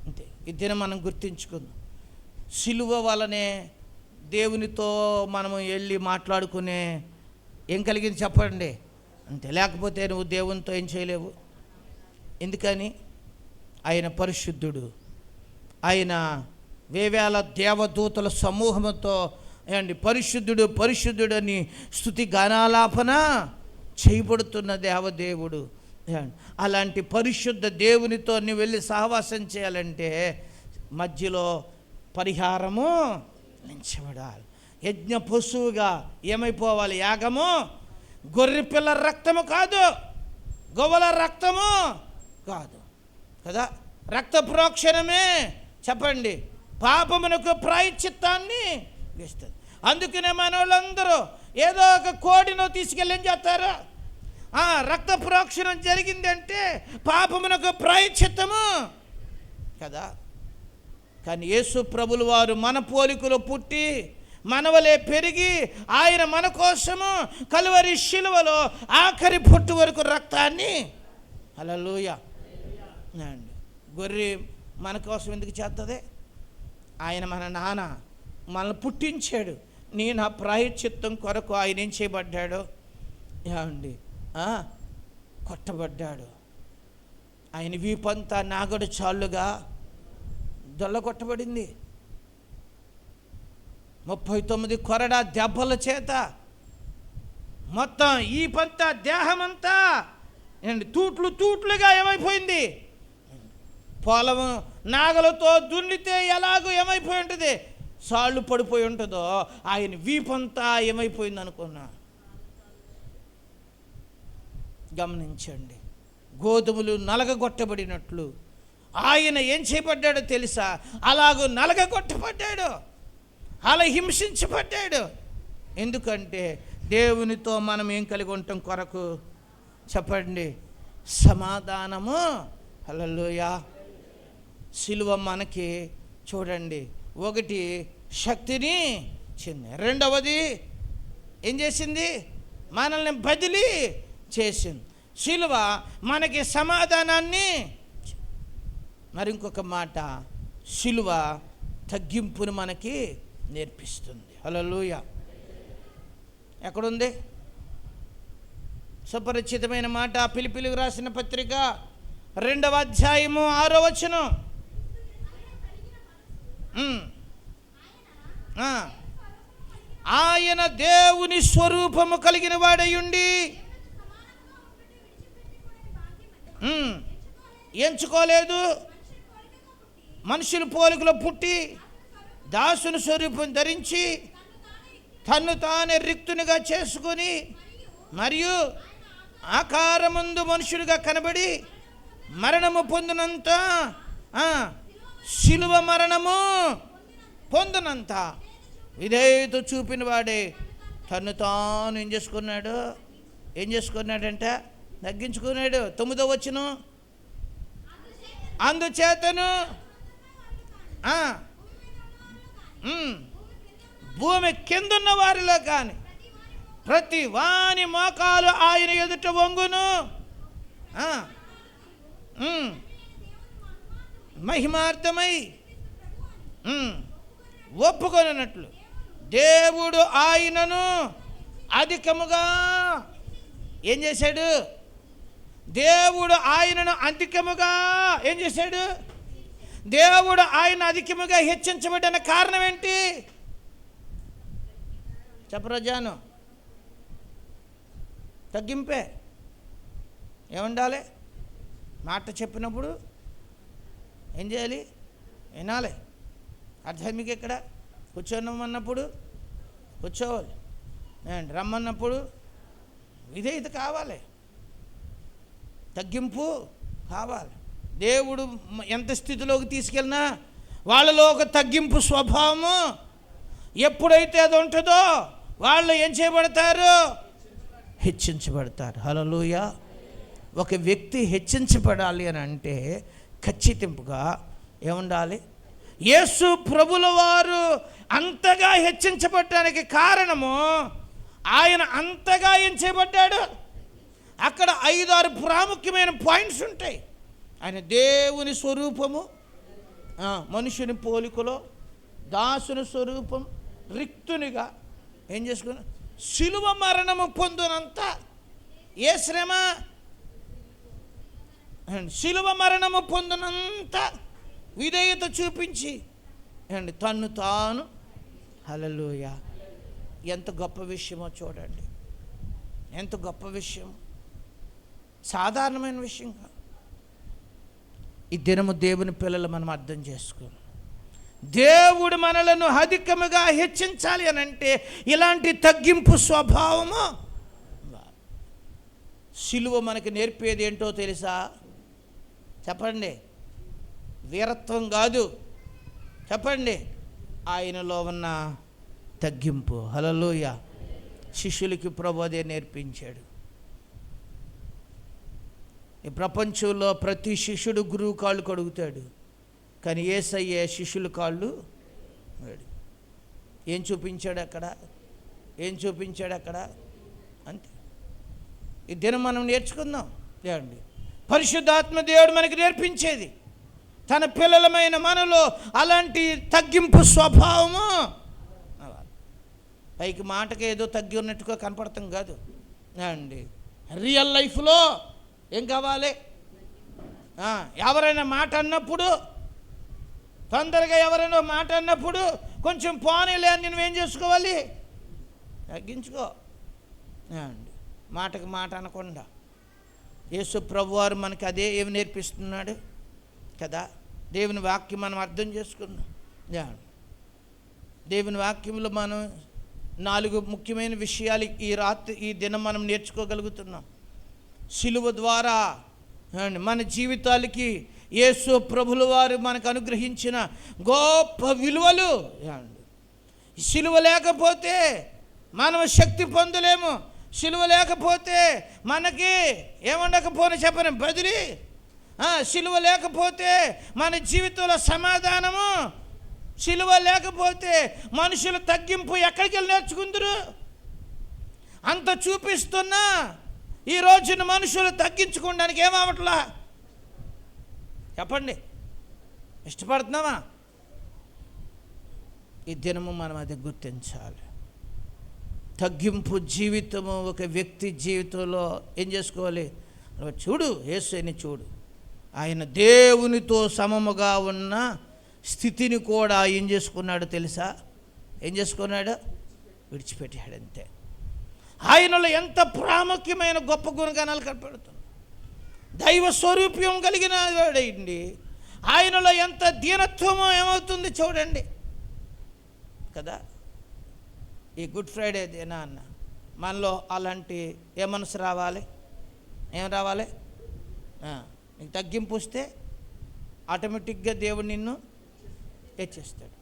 అంతే. ఇద్దరు మనం గుర్తించుకుందాం. శిలువ వలనే దేవునితో మనము వెళ్ళి మాట్లాడుకునే ఏం కలిగింది చెప్పండి? అంతే. లేకపోతే నువ్వు దేవునితో ఏం చేయలేవు. ఎందుకని? ఆయన పరిశుద్ధుడు. ఆయన వేవేల దేవదూతల సమూహంతో పరిశుద్ధుడు అని స్తుతి గానాలాపన చేయబడుతున్న దేవదేవుడు. అలాంటి పరిశుద్ధ దేవునితో నువ్వు వెళ్ళి సహవాసం చేయాలంటే మధ్యలో పరిహారము నిలిచబడాలి. యజ్ఞ పశువుగా ఏమైపోవాలి? యాగము. గొర్రె పిల్ల రక్తము కాదు, గొవ్వల రక్తము కాదు కదా. రక్త ప్రోక్షణమే చెప్పండి పాపమునకు ప్రాయశ్చిత్తాన్ని ఇస్తుంది. అందుకనే మన వాళ్ళందరూ ఏదో ఒక కోడినో తీసుకెళ్ళి ఏం చేస్తారు? రక్త ప్రోక్షణం జరిగిందంటే పాపమునకు ప్రాయశ్చిత్తము కదా. కానీ యేసు ప్రభులు వారు మన పోలికలో పుట్టి మనవలే పెరిగి ఆయన మన కోసము కలువరి శిలువలో ఆఖరి పొట్టు వరకు రక్తాన్ని హల్లెలూయా అండి. గొర్రె మన కోసం ఎందుకు చేస్తుంది? ఆయన మన నాన్న మనల్ని పుట్టించాడు. నేను ఆ ప్రాయశ్చిత్తం కొరకు ఆయన ఏం చేయబడ్డాడు? ఏమండి కొట్టబడ్డాడు. ఆయన వీపంతా నాగడు చాళ్ళుగా దొల్ల కొట్టబడింది. 39 కొరడా దెబ్బల చేత మొత్తం ఈ పంత దేహమంతా తూట్లుగా ఏమైపోయింది? పొలం నాగలతో దున్నితే ఎలాగో ఏమైపోయి ఉంటుంది? సాళ్ళు పడిపోయి ఉంటుందో ఆయన వీపంతా ఏమైపోయింది అనుకున్నా. గమనించండి, గోధుమలు నలగగొట్టబడినట్లు ఆయన ఏం చేయబడ్డాడో తెలుసా? అలాగూ నలగగొట్టబడ్డాడు, అలా హింసించబడ్డాడు. ఎందుకంటే దేవునితో మనం ఏం కలిగి ఉంటాం కొరకు చెప్పండి? సమాధానము. హల్లెలూయా. సిలువ మనకి చూడండి, ఒకటి శక్తిని ఇచ్చింది, రెండవది ఏం చేసింది, మనల్ని బదిలీ చేసింది. సిలువ మనకి సమాధానాన్ని, మరి ఇంకొక మాట, సిలువ తగ్గింపును మనకి నేర్పిస్తుంది. హల్లెలూయా. ఎక్కడుంది సుపరిచితమైన మాట? ఫిలిప్పీయులకు రాసిన పత్రిక 2వ అధ్యాయము 6వ వచనం. ఆయన దేవుని స్వరూపము కలిగిన వాడయుండి ఎంచుకోలేదు, మనుషుల పోలికలో పుట్టి దాసుని స్వరూపం ధరించి తన్ను తానే రిక్తునిగా చేసుకుని మరియు ఆకారమందు మనుషుడిగా కనబడి మరణము పొందినంత, శిలువ మరణము పొందినంత విధేయత చూపిన వాడే తను తాను ఏం చేసుకున్నాడంటే తగ్గించుకున్నాడు. 9వ వచనం, అందుచేతను భూమి కిందున్న వారిలో కానీ ప్రతి వాని మోకాలు ఆయన ఎదుట వంగును, మహిమార్థమై ఒప్పుకొనట్లు దేవుడు ఆయనను అధికముగా ఏం చేశాడు? దేవుడు ఆయనను అధికముగా ఏం చేశాడు? దేవుడు ఆయన అధికముగా హెచ్చించబడిన కారణం ఏంటి చెప్పరా జాను? తగ్గింపే. ఏముండాలి? మాట చెప్పినప్పుడు ఏం చేయాలి? వినాలి. అర్థం మీకు ఎక్కడ? కూర్చోనమన్నప్పుడు కూర్చోవాలి, రమ్మన్నప్పుడు విధేయత కావాలి, తగ్గింపు కావాలి. దేవుడు ఎంత స్థితిలోకి తీసుకెళ్ళినా వాళ్ళలో ఒక తగ్గింపు స్వభావము ఎప్పుడైతే అది ఉంటుందో వాళ్ళు ఏం చేయబడతారు? హెచ్చించబడతారు. హల్లెలూయా. ఒక వ్యక్తి హెచ్చించబడాలి అని అంటే ఖచ్చితంగా ఏముండాలి? యేసు ప్రభుల వారు అంతగా హెచ్చించబడటానికి కారణము ఆయన అంతగా ఏం చేయబడ్డాడు? అక్కడ 5-6 ప్రాముఖ్యమైన పాయింట్స్ ఉంటాయి. ఆయన దేవుని స్వరూపము, మనుషుని పోలికలో, దాసుని స్వరూపం, రిక్తునిగా ఏం చేసుకున్నా, శిలువ మరణము పొందినంత ఏ శ్రమ, శిలువ మరణము పొందినంత విధేయత చూపించి తన్ను తాను. హల్లెలూయా. ఎంత గొప్ప విషయమో చూడండి, ఎంత గొప్ప విషయం, సాధారణమైన విషయం కాదు. ఈ దినము దేవుని పిల్లలు మనం అర్థం చేసుకోవాలి. దేవుడు మనలను అధికముగా హెచ్చించాలి అని అంటే ఇలాంటి తగ్గింపు స్వభావము. సిలువ మనకి నేర్పేది ఏంటో తెలుసా? చెప్పండి. వీరత్వం కాదు, చెప్పండి, ఆయనలో ఉన్న తగ్గింపు. హల్లెలూయా. శిష్యులకి ప్రభు అదే నేర్పించాడు. ఈ ప్రపంచంలో ప్రతి శిష్యుడు గురువు కాళ్ళు కడుగుతాడు, కానీ యేసయ్య శిష్యుల కాళ్ళు ఏం చూపించాడు అక్కడ? ఏం చూపించాడు అక్కడ? అంతే. ఈ దినం మనం నేర్చుకుందాం. ఏమండి, పరిశుద్ధాత్మ దేవుడు మనకి నేర్పించేది తన పిల్లలమైన మనలో అలాంటి తగ్గింపు స్వభావము. పైకి మాటకి ఏదో తగ్గి ఉన్నట్టుగా కనపడతాం కాదు అండి. రియల్ లైఫ్లో ఏం కావాలి? ఎవరైనా మాట అన్నప్పుడు, తొందరగా ఎవరైనా మాట అన్నప్పుడు కొంచెం పోనీలే అని నువ్వేం చేసుకోవాలి? తగ్గించుకో అండి. మాటకి మాట అనకుండా యేసు ప్రభువారు మనకి అదే ఏమి నేర్పిస్తున్నాడు కదా. దేవుని వాక్యం మనం అర్థం చేసుకుందాం. దేవుని వాక్యంలో మనం 4 ముఖ్యమైన విషయాలు ఈ దినం మనం నేర్చుకోగలుగుతున్నాం. సిలువ ద్వారా మన జీవితాలకి యేసు ప్రభుల వారు మనకు అనుగ్రహించిన గొప్ప విలువలు. సిలువ లేకపోతే మనం శక్తి పొందలేము. సిలువ లేకపోతే మనకి ఏముండకపోయినా చెప్పని బదిలీ సిలువ లేకపోతే మన జీవితంలో సమాధానము, సిలువ లేకపోతే మనుషుల తగ్గింపు ఎక్కడికి వెళ్ళి నేర్చుకుందరు? అంత చూపిస్తున్నా ఈ రోజున మనుషులు తగ్గించుకోవడానికి ఏమవట్లా? చెప్పండి, ఇష్టపడుతున్నావా? ఈ దినము మనం అది గుర్తించాలి. తగ్గింపు జీవితము ఒక వ్యక్తి జీవితంలో ఏం చేసుకోవాలి? చూడు, యేసుని చూడు, ఆయన దేవునితో సమముగా ఉన్న స్థితిని కూడా ఏం చేసుకున్నాడు తెలుసా? ఏం చేసుకున్నాడు? విడిచిపెట్టాడు. అంతే. ఆయనలో ఎంత ప్రాముఖ్యమైన గొప్ప గుణగణాలు కనపడుతుంది. దైవ స్వరూప్యం కలిగిన వాడండి. ఆయనలో ఎంత దీనత్వమో ఏమవుతుంది చూడండి కదా. ఈ గుడ్ ఫ్రైడే దినా అన్న మనలో అలాంటి ఏ మనసు రావాలి? ఏం రావాలి? నీకు తగ్గింపు వస్తే ఆటోమేటిక్గా దేవుడు నిన్ను హెచ్చిస్తాడు.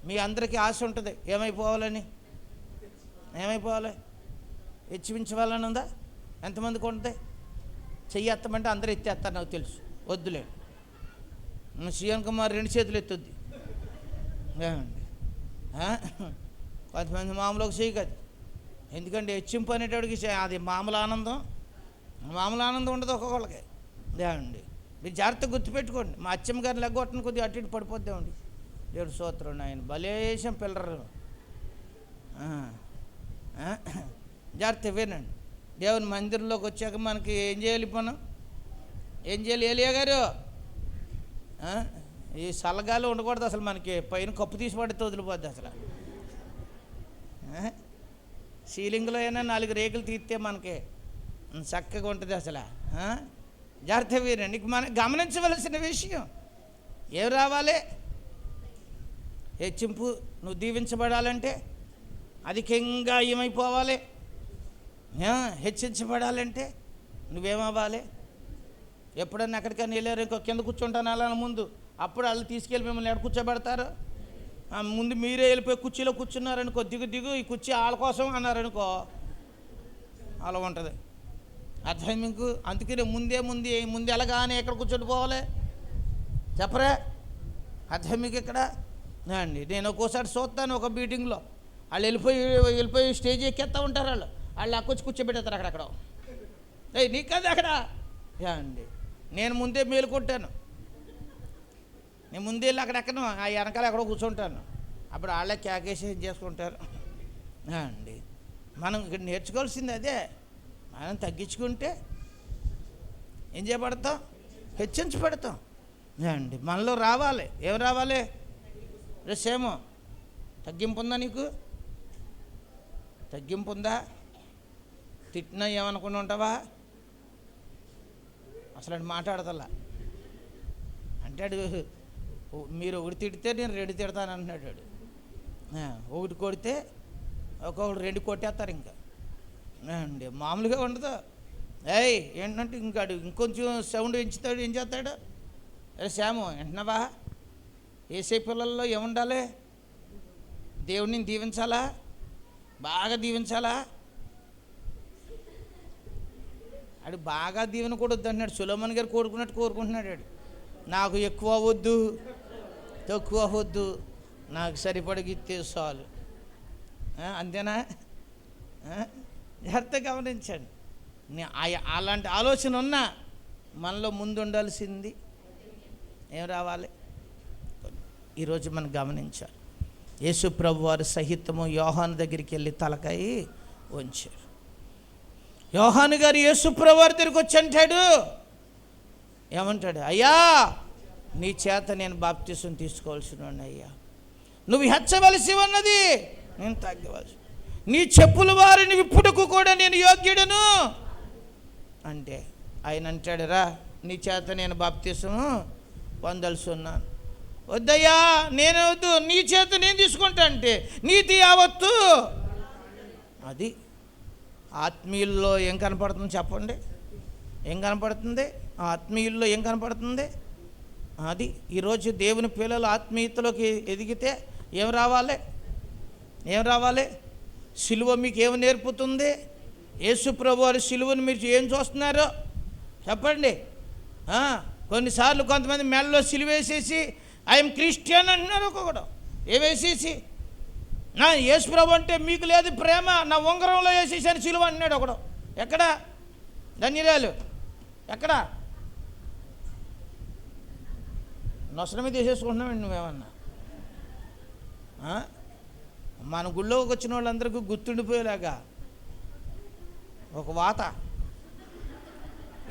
మీ అందరికీ ఆశ ఉంటుంది ఏమైపోవాలని. ఏమైపోవాలి? హెచ్చించవాలని ఉందా? ఎంతమందికి ఉంటుంది? చెయ్యి ఎత్తమంటే అందరూ ఎత్తేస్తారు, నాకు తెలుసు. వద్దులే, శ్రీయాన్ కుమార్ 2 చేతులు ఎత్తుద్ది. కొంతమంది మామూలుగా చెయ్యి కాదు. ఎందుకంటే హెచ్చింపు అనేటోడికి అది మామూలు ఆనందం ఉండదు ఒక్కొక్కళ్ళకి. దేవండి, మీరు జాగ్రత్తగా గుర్తుపెట్టుకోండి. మా అచ్చమ్మ గారిని లెగ్గొట్టని కొద్దిగా అటు ఇటు పడిపోద్దామండి. దేవుడు స్తోత్రం. ఆయన బలేశం పిల్లరు. జాగ్రత్త వినండి. దేవుని మందిరంలోకి వచ్చాక మనకి ఏం చేయాలి? ఏం చేయాలి? ఏలియా గారు, ఈ సల్లగాలి ఉండకూడదు అసలు. మనకి పైన కప్పు తీసి పడితే వదిలిపోద్ది అసలు. సీలింగ్లో అయినా 4 రేకులు తీస్తే మనకి చక్కగా ఉంటుంది అసలు. జాగ్రత్త వీరండి. మనం గమనించవలసిన విషయం ఏం రావాలి? హెచ్చింపు. నువ్వు దీవించబడాలంటే అధికంగా ఏమైపోవాలి? హెచ్చించబడాలంటే నువ్వేమవ్వాలి? ఎప్పుడన్నా ఎక్కడికైనా వెళ్ళారు, ఇంకో కింద కూర్చుంటాను అలా ముందు, అప్పుడు వాళ్ళు తీసుకెళ్ళి మిమ్మల్ని ఎక్కడ కూర్చోబెడతారు? ముందు మీరే వెళ్ళిపోయి కుర్చీలో కూర్చున్నారనుకో, దిగు ఈ కుర్చీ వాళ్ళ కోసం అన్నారనుకో, అలా ఉంటుంది. అర్థం మీకు? అందుకనే ముందు ఎలాగానే ఎక్కడ కూర్చొని పోవాలి చెప్పరా? అర్థం మీకు ఇక్కడ అండి. నేను ఒక్కోసారి చూస్తాను, ఒక మీటింగ్లో వాళ్ళు వెళ్ళిపోయి స్టేజ్ ఎక్కేస్తూ ఉంటారు. వాళ్ళు అక్కొచ్చి కూర్చోబెడతారు అక్కడక్కడ. నీకు కదా అక్కడ అండి. నేను ముందే మేలుకుంటాను. నేను ముందే వెళ్ళి అక్కడెక్కను, ఆ వెనకాల ఎక్కడో కూర్చుంటాను. అప్పుడు వాళ్ళే క్యాకేసి చేసుకుంటారు అండి. మనం ఇక్కడ నేర్చుకోవాల్సింది అదే. మనం తగ్గించుకుంటే ఏం చేయబడతాం? హెచ్చించబడతాం అండి. మనలో రావాలి. ఏం రావాలి? సేమో తగ్గింపు ఉందా? నీకు తగ్గింపు ఉందా? తిట్టినా ఏమనుకుని ఉంటావా? అసలు అది మాట్లాడతల్లా. అంటాడు, మీరు ఒకటి తిడితే నేను 2 తిడతాను అంటున్నాడు. ఒకటి కొడితే ఒక్కొక్కడు 2 కొట్టేస్తారు ఇంకా అండి. మామూలుగా ఉండదు. ఏంటంటే ఇంకొంచెం సౌండ్ పెంచుతాడు. ఏం చేస్తాడు? శ్యాము వింటున్నావా? ఏసై పిల్లల్లో ఏముండాలి? దేవుడిని దీవించాలా? బాగా దీవించాలా? ఆడు బాగా దీవెనకూడొద్దు అంటున్నాడు. సొలొమోను గారు కోరుకుంటున్నాడు. నాకు ఎక్కువ వద్దు, తక్కువ వద్దు, నాకు సరిపడగిస్తే చాలు. అంతేనా? జాగ్రత్తగా గమనించండి. అలాంటి ఆలోచన ఉన్నా మనలో ముందు ఉండాల్సింది ఏం రావాలి? ఈరోజు మనం గమనించాలి. యేసు ప్రభు వారు సహితము యోహాను దగ్గరికి వెళ్ళి తలకాయి వంచారు. యోహాను గారు యేసు ప్రభు వారి దగ్గరికి వచ్చి అంటాడు, ఏమంటాడు? అయ్యా, నీ చేత నేను బాప్తిసం తీసుకోవాల్సిన అయ్యా, నువ్వు హెచ్చవలసి ఉన్నది, నేను తగ్గవలసి. నీ చెప్పుల వారిని విప్పుటకు కూడా నేను యోగ్యుడను అంటే ఆయన అంటాడు, రా, నీ చేత నేను బాప్తిసము పొందాల్సి ఉన్నాను. వద్దయ్యా, నేను వద్దు, నీ చేత నేను తీసుకుంటా అంటే నీతి యావత్తు. అది ఆత్మీయుల్లో ఏం కనపడుతుంది చెప్పండి? ఏం కనపడుతుంది? ఆత్మీయుల్లో ఏం కనపడుతుంది? అది ఈరోజు దేవుని పిల్లలు ఆత్మీయతలోకి ఎదిగితే ఏం రావాలి? ఏం రావాలి? సిలువ మీకు ఏమి నేర్పుతుంది? యేసు ప్రభు వారి సిలువను మీరు ఏం చూస్తున్నారు చెప్పండి? కొన్నిసార్లు కొంతమంది మెడలో సిలువేసేసి ఐఎమ్ క్రిస్టియన్ అంటున్నారు. ఒక్కొక్కడు ఏవేసేసి నా యేసు ప్రభు అంటే మీకు లేదు ప్రేమ, నా ఉంగరంలో వేసేసాను సిలువ అన్నాడు ఒకడు. ఎక్కడ ధన్యరాలు? ఎక్కడ నొసల మీద వేసేసుకుంటున్నామండి నువ్వేమన్నా? మన గుళ్ళోకి వచ్చిన వాళ్ళందరికీ గుర్తుండిపోయేలాగా ఒక వాత.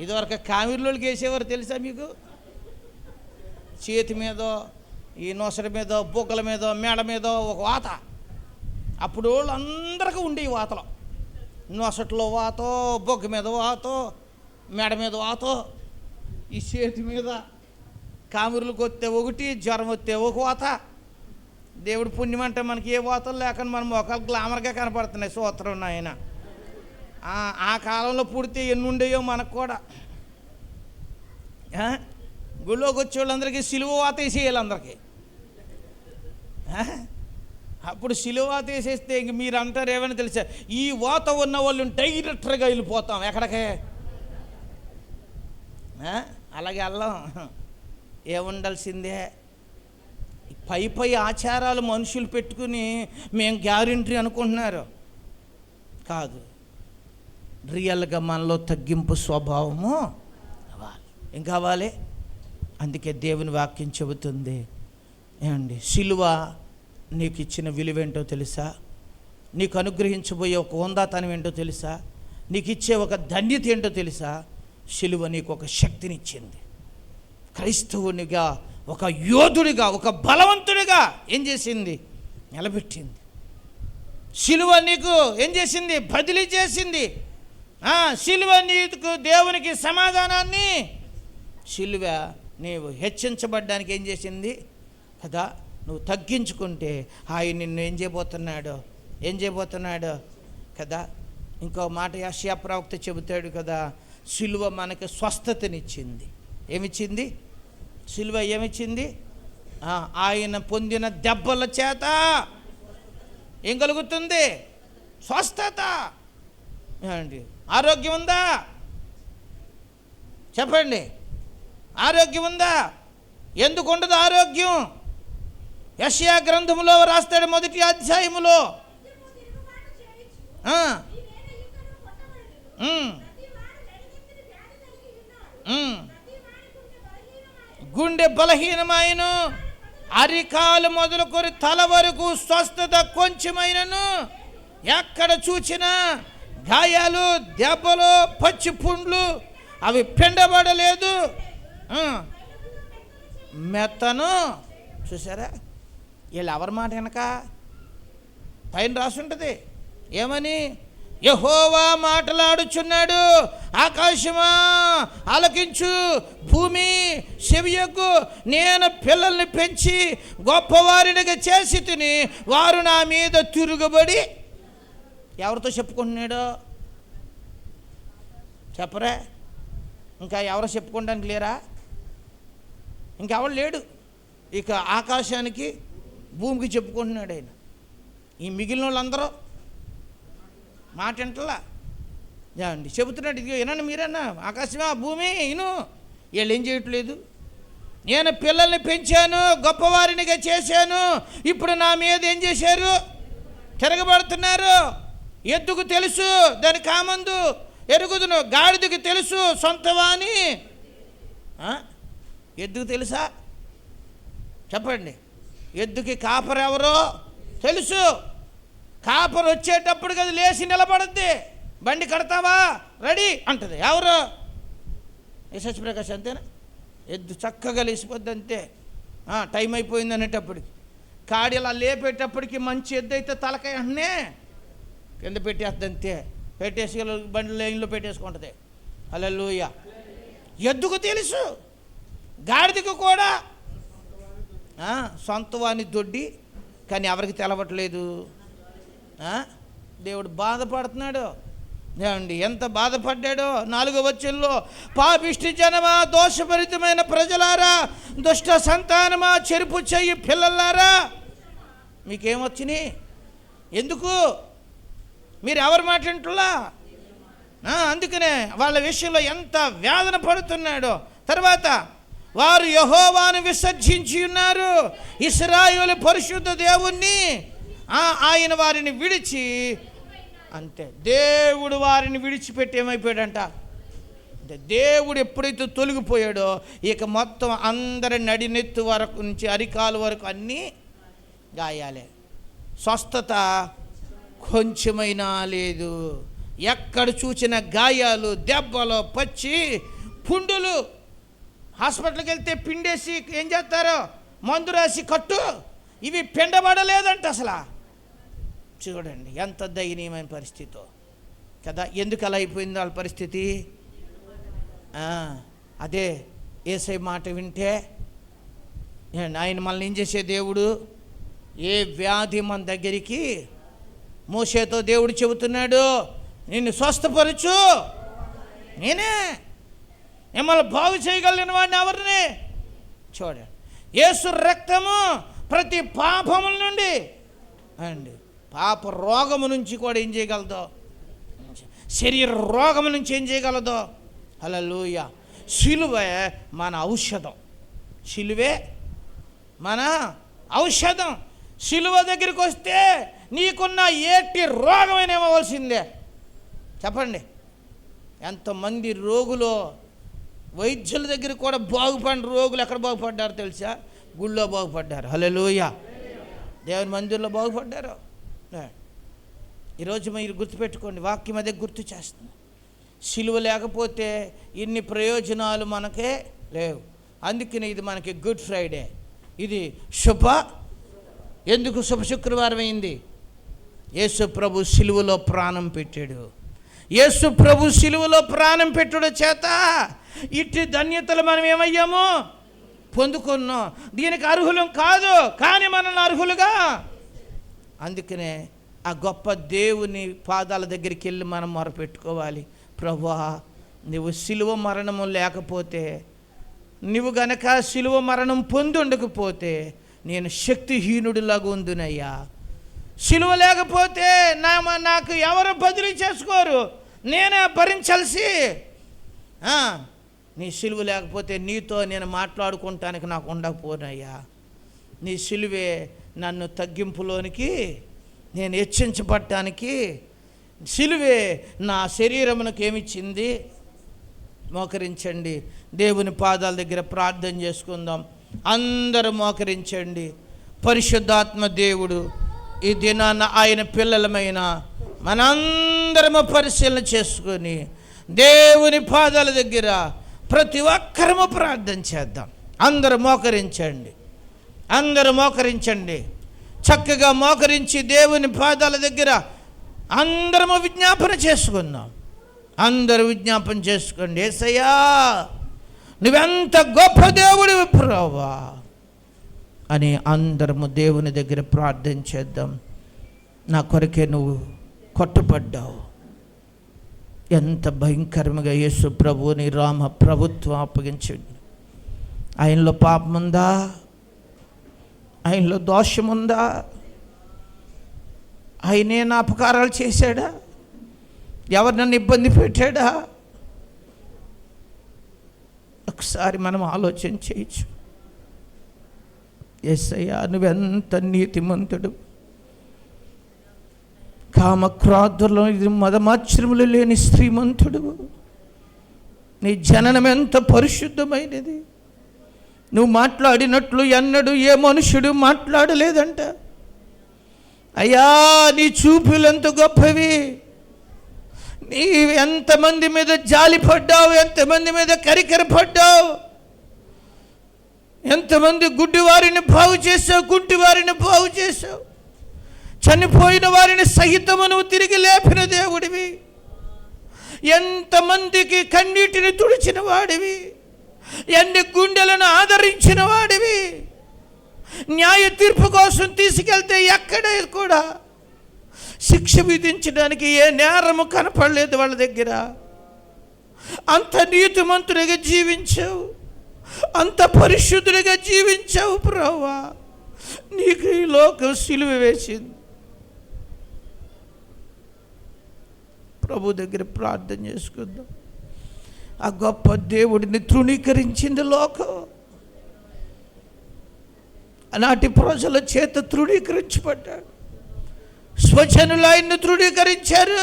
ఇదివరకు కామిర్లోకి వేసేవారు తెలుసా మీకు? చేతి మీదో, ఈ నొసల మీదో, బొగ్గల మీదో, మేడ మీదో ఒక వాత. అప్పుడు వాళ్ళు అందరికీ ఉండే ఈ వాతలో, నొసట్లో వాతో, బొగ్గ మీద వాతో, మేడ మీద వాతో, ఈ చేతి మీద కామిరులకు వస్తే ఒకటి, జ్వరం వస్తే ఒక వాత. దేవుడు పుణ్యం అంటే మనకి ఏ వాతలు లేకుండా మన మొక్కలు గ్లామర్గా కనపడుతున్నాయి. సూత్రం ఆయన ఆ కాలంలో పుడితే ఎన్ని ఉండేయో మనకు కూడా. గుళ్ళోకి వచ్చే వాళ్ళందరికీ సిలువ వాత వేసేయాలి అందరికీ. అప్పుడు సిలువ వాత వేసేస్తే ఇంక మీరు అంటారు ఏమైనా తెలుసా, ఈ వాత ఉన్న వాళ్ళు డైరెక్టర్గా వెళ్ళిపోతాం ఎక్కడికే. అలాగే వెళ్ళాం, ఏముండాల్సిందే. పై ఆచారాలు మనుషులు పెట్టుకుని మేము గ్యారెంటీ అనుకుంటున్నారు. కాదు, రియల్గా మనలో తగ్గింపు స్వభావము కావాలి. ఏం కావాలి? అందుకే దేవుని వాక్యం చెబుతుంది ఏమండి, సిలువ నీకు ఇచ్చిన విలువేంటో తెలుసా? నీకు అనుగ్రహించబోయే ఒక హోందాతనం ఏంటో తెలుసా? నీకు ఇచ్చే ఒక ధన్యత ఏంటో తెలుసా? సిలువ నీకు ఒక శక్తినిచ్చింది. క్రైస్తవునిగా, ఒక యోధుడిగా, ఒక బలవంతుడిగా ఏం చేసింది? నిలబెట్టింది. సిలువ నీకు ఏం చేసింది? బదిలీ చేసింది. సిలువ నీకు దేవునికి సమాధానాన్ని, సిలువ నీవు హెచ్చించబడ్డానికి ఏం చేసింది కదా? నువ్వు తగ్గించుకుంటే ఆయన నిన్ను ఏం చేయబోతున్నాడు కదా? ఇంకో మాట యెషయా ప్రవక్త చెబుతాడు కదా, సిలువ మనకి స్వస్థతనిచ్చింది. ఏమిచ్చింది? సిలువ ఏమిచ్చింది? ఆయన పొందిన దెబ్బల చేత ఏం కలుగుతుంది? స్వస్థత. ఏమండి, ఆరోగ్యం ఉందా? చెప్పండి, ఆరోగ్యం ఉందా? ఎందుకు ఉండదు ఆరోగ్యం? యెషయా గ్రంథములో రాస్తాడు, 1వ అధ్యాయములో గుండె బలహీనమైన, అరికాలు మొదలుకొని తల వరకు స్వస్థత కొంచెమైనను, ఎక్కడ చూచినా గాయాలు, దెబ్బలు, పచ్చి పుండ్లు, అవి పిండబడలేదు. మెత్తను. చూసారా? వీళ్ళు ఎవరి మాట వెనక పైన రాసి ఉంటుంది ఏమని? యెహోవా మాటలాడుచున్నాడు, ఆకాశమా ఆలకించు, భూమి చెవియొగ్గు, నేను పిల్లల్ని పెంచి గొప్పవారినిగా చేసి తిని వారు నా మీద తిరుగుబడి. ఎవరితో చెప్పుకుంటున్నాడో చెప్పరా? ఇంకా ఎవరో చెప్పుకోవడానికి లేరా? ఇంకెవరు లేడు. ఇక ఆకాశానికి, భూమికి చెప్పుకుంటున్నాడు ఆయన. ఈ మిగిలిన వాళ్ళందరూ మాట వింటలా అండి, చెబుతున్నాడు. ఇది వినండి మీరన్నా, ఆకాశమా భూమి ఇను. వీళ్ళు ఏం చేయట్లేదు. నేను పిల్లల్ని పెంచాను, గొప్పవారినిగా చేశాను, ఇప్పుడు నా మీద ఏం చేశారు? తిరగబడుతున్నారు. ఎద్దుకు తెలుసు దాని కామందు ఎరుగుదును, గాడిదకి తెలుసు సొంతవాని. ఎద్దుకు తెలుసా? చెప్పండి. ఎద్దుకి కాపరు ఎవరో తెలుసు. కాపరు వచ్చేటప్పటికి అది లేచి నిలబడుద్ది. బండి కడతావా? రెడీ అంటది. ఎవరు? సత్యప్రకాష్ అంతేనా? ఎద్దు చక్కగా లేచిపోద్ది అంతే. టైం అయిపోయింది అనేటప్పటికి, కాడి ఇలా లేపేటప్పటికి మంచి ఎద్దు అయితే తలకాయ అన్నే కింద పెట్టేస్తుంది అంతే. పెట్టేసి బండి లైన్లో పెట్టేసుకుంటుంది. హల్లెలూయా. ఎద్దుకు తెలుసు, గాడిదకు కూడా సొంతవాని దొడ్డి, కానీ ఎవరికి తెలవట్లేదు. దేవుడు బాధపడుతున్నాడు. ఏమండి, ఎంత బాధపడ్డాడో 4వ వచనంలో, పాపిష్టి జనమా, దోషభరితమైన ప్రజలారా, దుష్ట సంతానమా, చెరుపు చెయ్యి పిల్లలారా, మీకేమొచ్చినాయి? ఎందుకు మీరు ఎవరు మాట్లాడుతున్నా? అందుకనే వాళ్ళ విషయంలో ఎంత వేదన పడుతున్నాడో. తర్వాత వారు యెహోవాను విసర్జించి ఉన్నారు, ఇశ్రాయేలు పరిశుద్ధ దేవుణ్ణి ఆయన వారిని విడిచి, అంతే దేవుడు వారిని విడిచిపెట్టి ఏమైపోయాడంట. దేవుడు ఎప్పుడైతే తొలగిపోయాడో ఇక మొత్తం అందరి నడినెత్తు వరకు నుంచి అరికాలు వరకు అన్నీ గాయాలే, స్వస్థత కొంచెమైనా లేదు. ఎక్కడ చూసిన గాయాలు, దెబ్బలు, పచ్చి పుండులు. హాస్పిటల్కి వెళ్తే పిండేసి ఏం చేస్తారో మందు రాసి కట్టు, ఇవి పిండబడలేదంట అసలు. చూడండి ఎంత దయనీయమైన పరిస్థితి కదా. ఎందుకు అలా అయిపోయింది వాళ్ళ పరిస్థితి? అదే యేసయ్య మాట వింటే ఆయన మనల్ని ఏం చేసే దేవుడు. ఏ వ్యాధి మన దగ్గరికి, మోషేతో దేవుడు చెబుతున్నాడు, నిన్ను స్వస్థపరచు నేనే, మిమ్మల్ని బాగు చేయగలిగిన వాడిని ఎవరిని. చూడండి, యేసు రక్తము ప్రతి పాపముల నుండి అండి, పాప రోగము నుంచి కూడా ఏం చేయగలదో, శరీర రోగము నుంచి ఏం చేయగలదో. హల్లెలూయా. సిలువే మన ఔషధం, సిలువే మన ఔషధం. సిలువ దగ్గరికి వస్తే నీకున్న ఏటి రోగమైన ఇవ్వవలసిందే. చెప్పండి, ఎంతమంది రోగులు వైద్యుల దగ్గర కూడా బాగుపడిన రోగులు ఎక్కడ బాగుపడ్డారు తెలుసా? గుళ్ళో బాగుపడ్డారు. హల్లెలూయా. దేవుని మందిరంలో బాగుపడ్డారు. ఈరోజు మీరు గుర్తుపెట్టుకోండి, వాక్యం అదే గుర్తు చేస్తుంది. సిలువ లేకపోతే ఇన్ని ప్రయోజనాలు మనకే లేవు. అందుకని ఇది మనకి గుడ్ ఫ్రైడే, ఇది ఎందుకు శుభ శుక్రవారం అయింది? యేసు ప్రభు సిలువలో ప్రాణం పెట్టాడు. యేసు ప్రభు సిలువలో ప్రాణం పెట్టుడు చేత ఇట్టి ధన్యతలు మనం ఏమయ్యాము, పొందుకున్నాం. దీనికి అర్హులం కాదు, కానీ మనల్ని అర్హులుగా. అందుకనే ఆ గొప్ప దేవుని పాదాల దగ్గరికి వెళ్ళి మనం మొరపెట్టుకోవాలి. ప్రభువా, నువ్వు సిలువ మరణము లేకపోతే, నువ్వు గనక సిలువ మరణం పొంది ఉండకపోతే నేను శక్తిహీనుడిలాగా ఉందునయ్యా. సిలువ లేకపోతే నాకు ఎవరు బదిలీ చేసుకోరు, నేనే భరించాల్సి. నీ సిలువ లేకపోతే నీతో నేను మాట్లాడుకుంటానికి నాకు ఉండకపోనయ్యా. నీ సిలువే నన్ను తగ్గింపులోనికి, నేను హెచ్చించబడటానికి, సిలువే నా శరీరమునకు ఏమిచ్చింది. మోకరించండి, దేవుని పాదాల దగ్గర ప్రార్థన చేసుకుందాం. అందరూ మోకరించండి. పరిశుద్ధాత్మ దేవుడు ఈ దినాన ఆయన పిల్లలమైన మనందరము పరిశీలన చేసుకొని దేవుని పాదాల దగ్గర ప్రతి ఒక్కరము ప్రార్థన చేద్దాం. అందరూ మోకరించండి, అందరూ మోకరించండి. చక్కగా మోకరించి దేవుని పాదాల దగ్గర అందరము విజ్ఞాపన చేసుకుందాం. అందరూ విజ్ఞాపన చేసుకోండి. యేసయ్యా, నువ్వెంత గొప్ప దేవుడివి ప్రభువా అని అందరము దేవుని దగ్గర ప్రార్థన చేద్దాం. నా కొరకే నువ్వు కొట్టబడ్డావు. ఎంత భయంకరంగా యేసు ప్రభువుని రామ ప్రభుత్వం అప్పగించింది. ఆయనలో పాపముందా? ఆయనలో దోషముందా? ఆయనే నా అపకారాలు చేశాడా? ఎవరు నన్ను ఇబ్బంది పెట్టాడా? ఒకసారి మనం ఆలోచన చేయొచ్చు. యేసయ్యా, నువ్వెంత నీతిమంతుడు, కామక్రోధులు మదమాశ్రములు లేని శ్రీమంతుడు. నీ జననం ఎంత పరిశుద్ధమైనది. నువ్వు మాట్లాడినట్లు ఎన్నడూ ఏ మనుషుడు మాట్లాడలేదంట. అయ్యా, నీ చూపులు ఎంత గొప్పవి. నీ ఎంతమంది మీద జాలి పడ్డావు, ఎంతమంది మీద కరికరపడ్డావు. ఎంతమంది గుడ్డి వారిని బాగు చేసావు, కుంటి వారిని బాగు చేసావు. చనిపోయిన వారిని సహితము నువ్వు తిరిగి లేపిన దేవుడివి. ఎంతమందికి కన్నీటిని తుడిచిన వాడివి, ఎన్ని గుండెలను ఆదరించిన వాడివి. న్యాయ తీర్పు కోసం తీసుకెళ్తే ఎక్కడ కూడా శిక్ష విధించడానికి ఏ నేరము కనపడలేదు వాళ్ళ దగ్గర. అంత నీతిమంతుడిగా జీవించావు, అంత పరిశుద్ధుడిగా జీవించావు ప్రభువా. నీకు ఈ లోకం సిలువ వేసింది. ప్రభు దగ్గర ప్రార్థన చేసుకుందాం. ఆ గొప్ప దేవుడిని తృణీకరించింది లోకం. ఆనాటి ప్రజల చేత తృణీకరించబడ్డాడు. స్వజనులు ఆయన్ను తృణీకరించారు,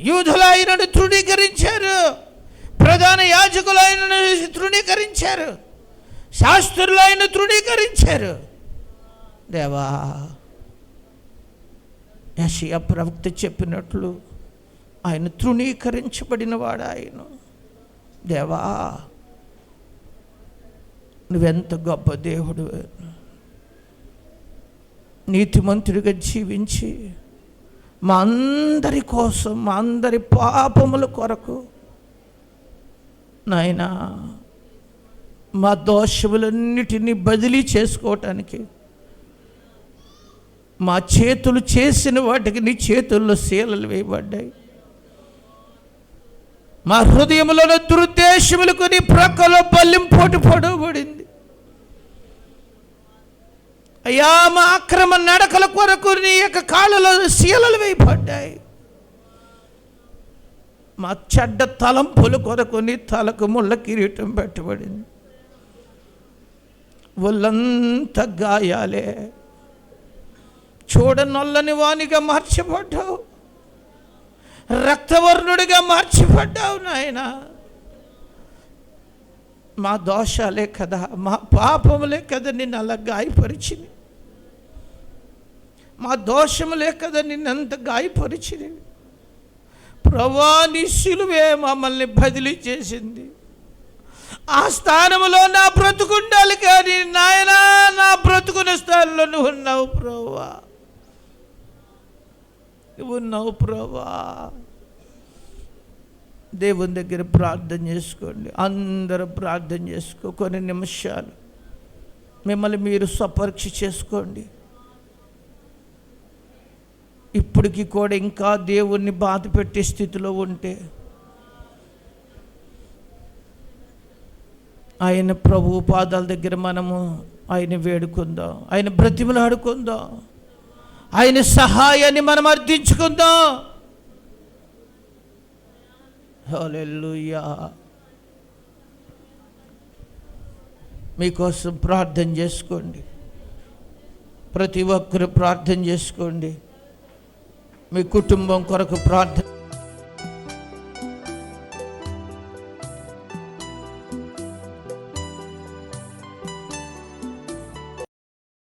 యూదులు ఆయనను తృణీకరించారు, ప్రధాన యాజకులు ఆయనను తృణీకరించారు, శాస్త్రులు ఆయన తృణీకరించారు. దేవా, యెషయా ప్రవక్త చెప్పినట్లు ఆయన తృణీకరించబడిన వాడు ఆయన. దేవా, నువ్వెంత గొప్ప దేవుడు. నీతిమంతుడిగా జీవించి మా అందరి కోసం, మా అందరి పాపముల కొరకు నాయనా మా దోషములన్నిటినీ బదిలీ చేసుకోవటానికి మా చేతులు చేసిన వాటికి నీ చేతుల్లో శీలలు వేయబడ్డాయి. మా హృదయములో దురుద్దేశములకు నీ ప్రక్కలో బల్లింపోటు పొడవబడింది. అయ్యా, మా అక్రమ నడకల కొరకు నీ యొక్క కాళ్ళలో శీలలు వేయబడ్డాయి. మా చెడ్డ తలంపుల కొరకు నీ తలకు ముళ్ళ కిరీటం పెట్టబడింది. ఒళ్ళంతా గాయాలే, చూడనొల్లని వానిగా మార్చబడ్డావు, రక్తవర్ణుడిగా మార్చబడ్డావు నాయన. మా దోషాలే కదా, మా పాపములే కదా నిన్ను అలా గాయపరిచినవి. మా దోషములే కదా నిన్నంత గాయపరిచినవి. ప్రభువా, నీ సిలువే మమ్మల్ని బదిలీ చేసింది. ఆ స్థానంలో నా బ్రతుకుండాలి, కానీ నాయనా నా బ్రతుకున్న స్థానంలో నువ్వు ఉన్నావు ప్రభువా, నువ్వు ఉన్నావు ప్రభువా. దేవుని దగ్గర ప్రార్థన చేసుకోండి, అందరూ ప్రార్థన చేసుకో. కొన్ని నిమిషాలు మిమ్మల్ని మీరు స్వపరీక్ష చేసుకోండి. ఇప్పటికి కూడా ఇంకా దేవుణ్ణి బాధ పెట్టే స్థితిలో ఉంటే ఆయన ప్రభు పాదాల దగ్గర మనము ఆయన వేడుకుందాం, ఆయన బ్రతిమలాడుకుందాం, ఆయన సహాయాన్ని మనం అర్థించుకుందాం. హల్లెలూయా. మీకోసం ప్రార్థన చేసుకోండి, ప్రతి ఒక్కరు ప్రార్థన చేసుకోండి. మీ కుటుంబం కొరకు ప్రార్థన